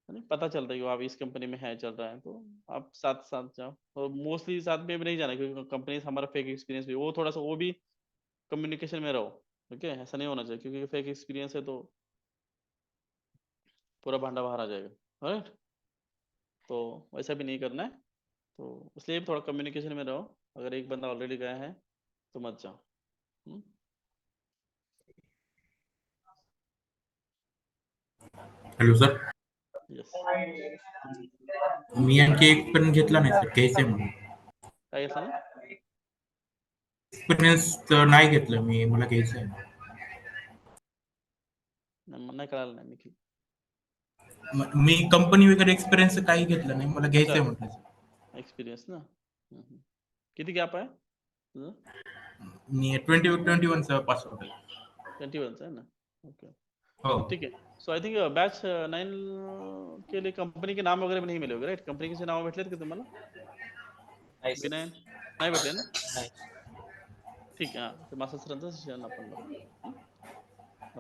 नहीं पता चलता है कि वो आप इस कंपनी में है चल रहा है, तो आप साथ साथ जाओ। और मोस्टली साथ में भी नहीं जाना क्योंकि कंपनी हमारा फेक एक्सपीरियंस भी, वो थोड़ा सा वो भी कम्युनिकेशन में रहो। ओके, ऐसा नहीं होना चाहिए क्योंकि फेक एक्सपीरियंस है तो पूरा भांडा बाहर आ जाएगा, राइट। तो वैसा भी नहीं करना है, तो इसलिए थोड़ा कम्युनिकेशन में रहो, अगर एक बंदा ऑलरेडी गया है तो मत जाओ। हॅलो सर, यस, मी आणखी एक पण घेतला नाही सर, घ्यायचंय म्हणून. काय घेतलं ना? एक्सपिरियन्स तर नाही घेतलं मी, मला घ्यायचंय. नाही कळालं नाही निखिल. मी कंपनी वगैरे एक्सपिरियन्स काही घेतलं नाही, मला घ्यायचंय अच्छा म्हटलं. एक्सपिरियन्स ना, किती गॅप आहे तुझं? मी 2021 चा पासवर्ड आहे. 21 आहे ना, ओके हो. ठीक है। सो आई थिंक बैच 9 के लिए कंपनी के नाम वगैरे नहीं मिले होगे राइट, कंपनी के नाव भेटलेत का तुम्हाला? नाही सर. विनय नाही भेटले ना, नाही. ठीक आहे, हा मासा सरांचं सेशन आपण बघू.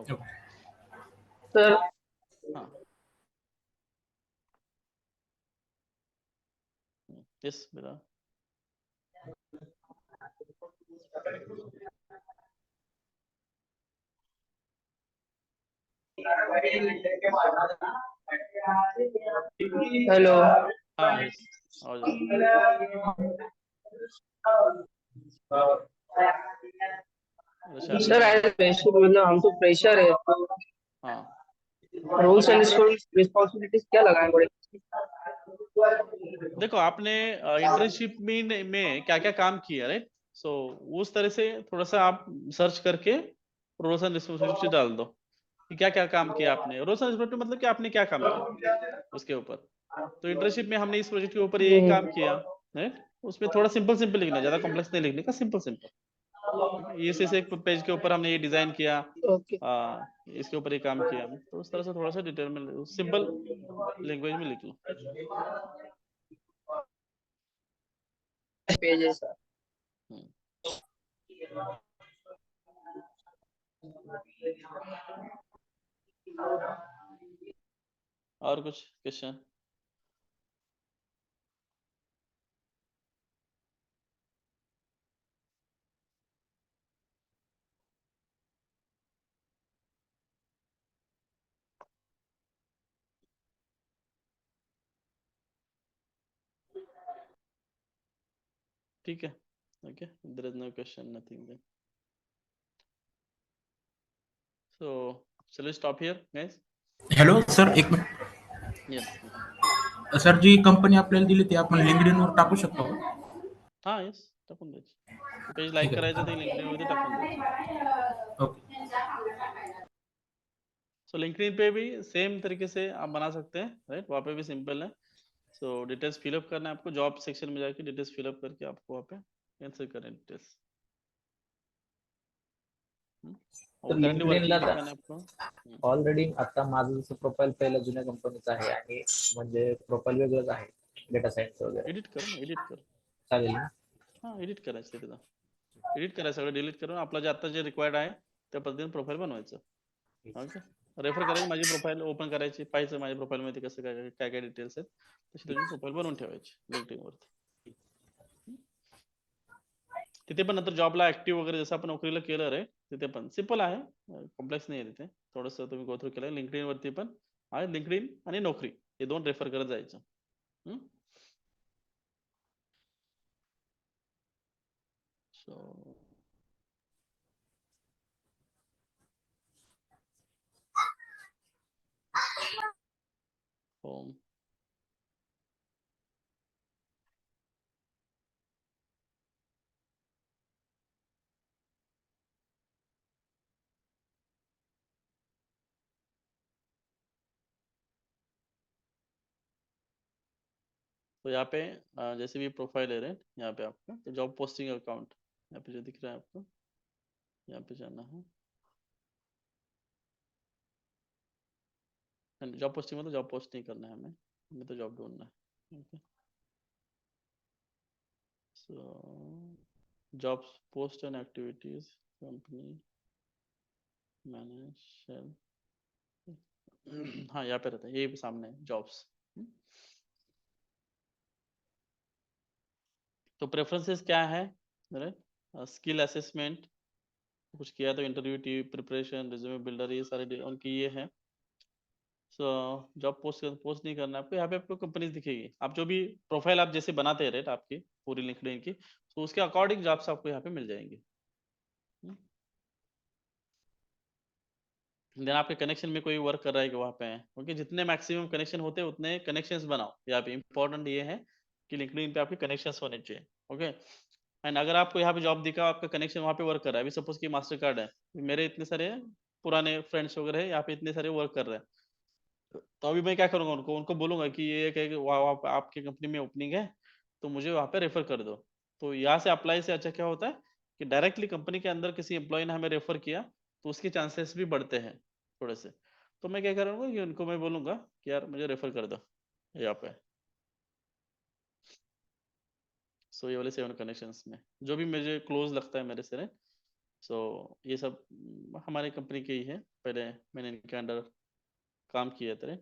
ओके. सर हा येस बेटा. हेलो. हाँ यस, आवाज आ रहा है शायद सर एज फ्रेशर मतलब हम तो फ्रेशर है, तो हाँ रूल्स एंड रिस्पॉन्सिबिलिटीज क्या लगाए पड़ेंगे? देखो आपने इंटर्नशिप में क्या क्या काम किया राइट, सो उस तरह से थोड़ा सा आप सर्च करके रोल्स एंड रिस्पॉन्सिबिलिटी डाल दो, कि क्या क्या काम किया आपने, रोल्स एंड रिस्पॉन्सिबिलिटी मतलब कि आपने क्या काम किया उसके ऊपर। तो इंटर्नशिप में हमने इस प्रोजेक्ट के ऊपर ये काम किया, राइट। उसमें थोड़ा सिंपल सिंपल लिखना है, ज्यादा कॉम्प्लेक्स नहीं लिखने का, सिंपल सिंपल। ये से एक पेज के ऊपर हमने ये डिजाइन किया, ओके। इसके ऊपर ये काम किया, तो उस तरह से थोड़ा सा डिटेल में सिंपल लैंग्वेज में लिख लो। पेजेस। हम्म। और कुछ क्वेश्चन? ठीक है, okay, there is no question, nothing. So चलो stop here guys. Hello sir, एक मिनिट. यस। सर, जी कंपनी आपल्याला दिली ती आपण लिंक्डइनवर टाकू शकतो का? हाँ यस, टाकून द्यायची, पेज ठीक लाईक आहे. करायचं, ते लिंक्डइन वरती टाकून द्यायचं। ओके. सो लिंक्डइन पे भी सेम तरीके से आप बना सकते हैं, राइट। वहाँ पे भी सिंपल है। सो डिटेल्स फिलअप करना है आपको, जॉब सेक्शन में जाके डिटेल्स फिलअप करके आपको वहाँ पे आंसर करें डिटेल्स। तर और करंटली लिंक्डइनला वर्किंग दिखाना है आपको। ऑलरेडी आता माझं जसं प्रोफाईल पहिलं जुन्या कंपनीचं आहे आणि म्हणजे प्रोफाईल वेगळंच आहे डेटा सायन्स वगैरे. एडिट कर ना, एडिट कर. चालेल ना? हां, एडिट करायचं तिथं. एडिट करायचं, सगळं डिलीट करून आपलं जे आता जे रिक्वायर्ड आहे त्या पद्धतीने प्रोफाईल बनवायचं. ओके. रेफर करायची, माझी प्रोफाईल ओपन करायची, पाहायचं माझ्या प्रोफाईलमध्ये कसं काय काय काय डिटेल्स आहेत, तशी तुझी प्रोफाईल बनवून ठेवायची लिंक्डइन वरती. तिथे पण नंतर जॉबला ऍक्टिव्ह वगैरे जसं आपण नोकरीला केलं रे, तिथे पण सिंपल आहे, कॉम्प्लेक्स नाही आहे तिथे. थोडंसं तुम्ही गो थ्रू केलं, लिंक्डइन वरती पण आहे, लिंक्डइन आणि नोकरी हे दोन रेफर करत जायचं. So home. तो यहाँ पे जैसे भी प्रोफाइल है राइट, यहाँ पे आपका तो जॉब पोस्टिंग अकाउंट यहाँ पे जो दिख रहा है आपको, यहाँ पे जाना है। जॉब पोस्टिंग मतलब जॉब पोस्ट नहीं करना है हमें, हमें तो जॉब ढूंढना है। Okay, so jobs post and activities, company manage. हाँ यहाँ पे रहता है, ये सामने जॉब्स। तो प्रेफरेंसेस क्या है, राइट। स्किल असेसमेंट कुछ किया तो interview T preparation resume builder, ये सारे उनकी ये है। सो जॉब पोस्ट नहीं करना है आपको, यहाँ पे आपको कंपनीज दिखेगी, आप जो भी प्रोफाइल आप जैसे बनाते हैं राइट आपकी पूरी लिंक्डइन की, तो उसके अकॉर्डिंग जॉब्स आपको यहाँ पे मिल जाएंगी। देन आपके कनेक्शन में कोई वर्क कर रहा है कि वहाँ पे है, ओके, जितने मैक्सिमम कनेक्शन होते हैं उतने कनेक्शंस बनाओ यहाँ पे। इंपॉर्टेंट ये है कि लिंक्डइन पे आपके कनेक्शंस होने चाहिए, ओके। एंड अगर आपको यहाँ पे जॉब दिखा, आपका कनेक्शन वहाँ पे वर्क कर रहा है, अभी सपोज कि मास्टर कार्ड है, मेरे इतने सारे पुराने फ्रेंड्स वगैरह है यहाँ पे, इतने सारे वर्क कर रहे हैं, तो अभी मैं क्या करूंगा, उनको उनको बोलूंगा कि ये कहे कि वहाँ पे आपकी कंपनी में ओपनिंग है, तो मुझे वहाँ पे रेफर कर दो। तो यहाँ से अप्लाई से अच्छा क्या होता है कि डायरेक्टली कंपनी के अंदर किसी एम्प्लॉय ने हमें रेफर किया, तो उसके चांसेस भी बढ़ते हैं थोड़े से। तो मैं क्या करूँगा कि उनको मैं बोलूंगा कि यार मुझे रेफर कर दो यहाँ पे। सो ये वाले 7 कनेक्शंस में जो भी मुझे क्लोज लगता है मेरे से, सो ये सब हमारे कंपनी के ही है, पहले मैंने इनके अंडर काम किया था,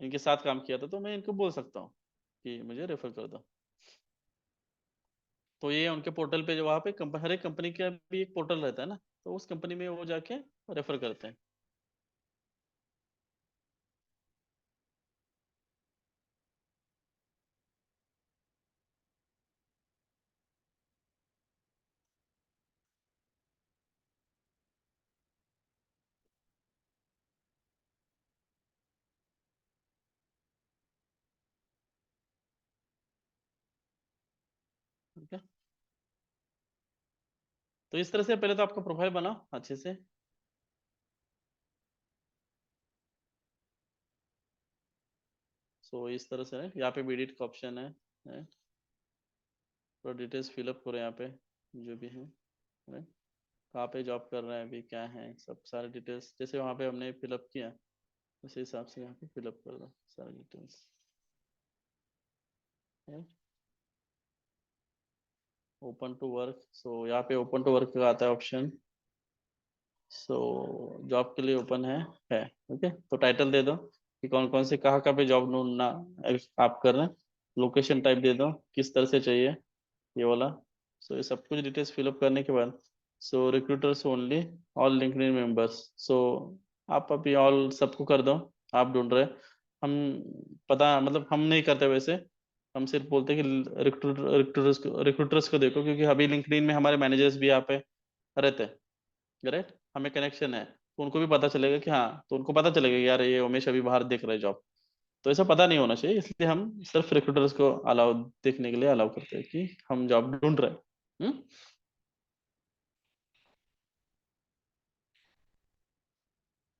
इनके साथ काम किया था, तो मैं इनको बोल सकता हूँ कि मुझे रेफर कर दो। तो ये उनके पोर्टल पे जो वहाँ पे हर एक कंपनी का भी एक पोर्टल रहता है ना, तो उस कंपनी में वो जाके रेफर करते हैं। ठीक है, तो इस तरह से पहले तो आपका प्रोफाइल बनाओ अच्छे से, सो इस तरह से यहाँ पे भी एडिट का ऑप्शन है। तो डिटेल्स फिलअप करो यहाँ पे जो भी है, right? कहाँ पे जॉब कर रहे हैं अभी, क्या है, सब सारे डिटेल्स जैसे वहाँ पे हमने फिलअप किया उसी हिसाब से यहाँ पे फिलअप कर दो सारे डिटेल्स। ओपन टू वर्क, सो यहाँ पे ओपन टू वर्क का आता है ऑप्शन। सो जॉब के लिए ओपन है। ओके, तो टाइटल दे दो कि कौन कौन से कहाँ कहाँ पे जॉब ढूंढना आप कर रहे हैं। लोकेशन टाइप दे दो किस तरह से चाहिए ये वाला। सो ये सब कुछ डिटेल्स फिलअप करने के बाद so recruiters only all LinkedIn members. So आप अभी ऑल सबको कर दो, आप ढूंढ रहे हैं। हम पता मतलब हम नहीं करते वैसे, हम सिर्फ बोलते हैं कि रिक्रूटर्स को देखो, क्योंकि अभी लिंक्डइन में हमारे मैनेजर्स भी यहाँ पे रहते हैं, राइट, हमें कनेक्शन है, तो उनको भी पता चलेगा कि हाँ, तो उनको पता चलेगा कि यार ये उमेश अभी बाहर देख रहे जॉब। तो ऐसा पता नहीं होना चाहिए, इसलिए हम सिर्फ रिक्रूटर्स को अलाउ देखने के लिए अलाउ करते हैं कि हम जॉब ढूंढ रहे हैं।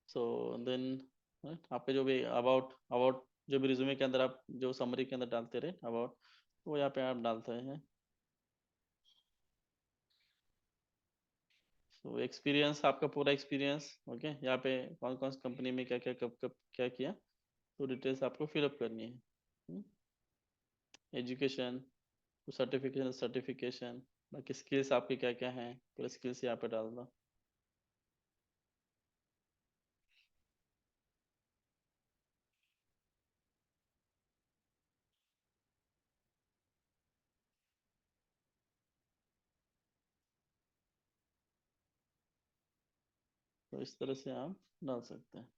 सो देन आप पे जो भी अबाउट अबाउट जो भी रिज्यूमे के अंदर आप जो समरी के अंदर डालते रहे अबाउट, वो यहाँ पे आप डालते हैं। सो एक्सपीरियंस, आपका पूरा एक्सपीरियंस, ओके, यहाँ पे कौन कौन सी कंपनी में क्या क्या कब कब क्या किया, तो डिटेल्स आपको फिलअप करनी है। एजुकेशन, सर्टिफिकेशन सर्टिफिकेशन, बाकी स्किल्स आपके क्या क्या हैं, पूरे स्किल्स यहाँ पे डाल दो। तो इस तरह से आप डाल सकते हैं।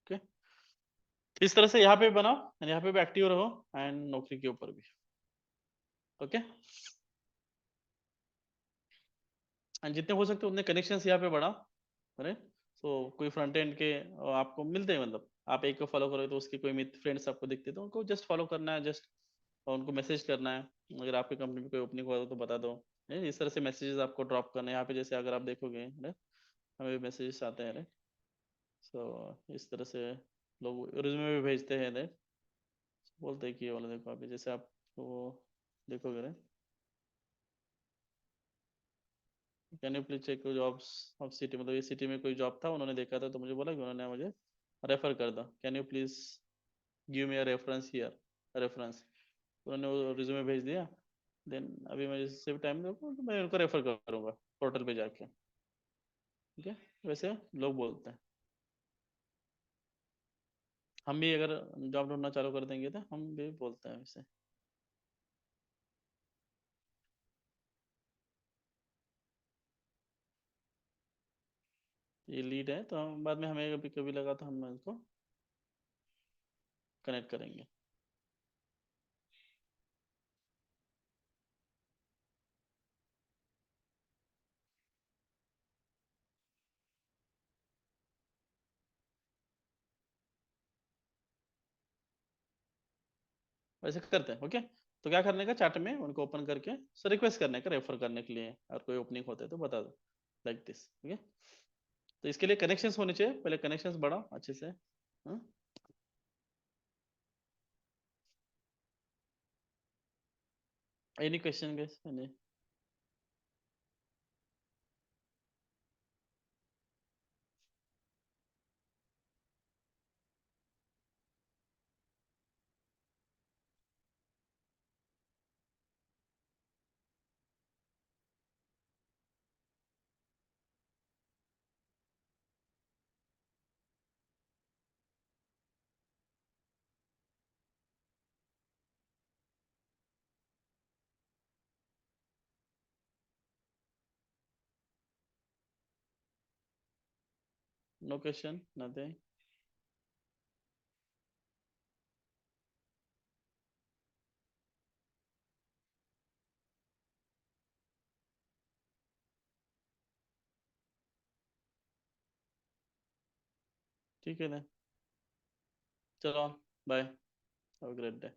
ओके, इस तरह से यहाँ पे बनाओ and यहाँ पे भी एक्टिव रहो एंड नौकरी के ऊपर भी। ओके, एंड जितने हो सकते उतने कनेक्शंस यहाँ पे बढ़ाओ, राइट। सो कोई फ्रंट एंड के आपको मिलते हैं, मतलब आप एक को फॉलो करो तो उसके कोई मित्र फ्रेंड्स आपको दिखते तो उनको जस्ट फॉलो करना है, जस्ट उनको मैसेज करना है। अगर आपकी कंपनी में कोई ओपनिंग हुआ तो बता दो। इस तरह से मैसेजेस आपको ड्रॉप करना है यहाँ पे, जैसे अगर आप देखोगे, right? हमें मैसेजेस आते हैं, राइट। सो इस तरह से लोग रिज्यूमे भी भेजते हैं, राइट। बोलते हैं कि ये वाला देखो, अभी जैसे आप वो देखोगे, right, can you please check jobs of city, मतलब ये सिटी में कोई जॉब था, उन्होंने देखा था तो मुझे बोला कि उन्होंने मुझे रेफर कर दो, can you please give me a reference here, reference. उन्होंने वो रिज्यूमे भेज दिया। देन अभी मैं जैसे टाइम देखूँ तो मैं उनको रेफर करूंगा पोर्टल पे जाके। ठीक है, वैसे लोग बोलते हैं। हम भी अगर जॉब ढूंढना चालू कर देंगे तो हम भी बोलते हैं वैसे। ये लीड है, तो हम बाद में हमें कभी कभी लगा तो हम इसको कनेक्ट करेंगे। वैसे करते हैं, ओके। तो क्या करने का, चैट में उनको ओपन करके सर रिक्वेस्ट करने का रेफर करने के लिए, और कोई ओपनिंग होते है तो बता दो, लाइक दिस, ओके। तो इसके लिए कनेक्शंस होने चाहिए, पहले कनेक्शंस बढ़ाओ अच्छे से। Any question guys? No question, nothing. ठीक है ना, चलो, bye, have a great day.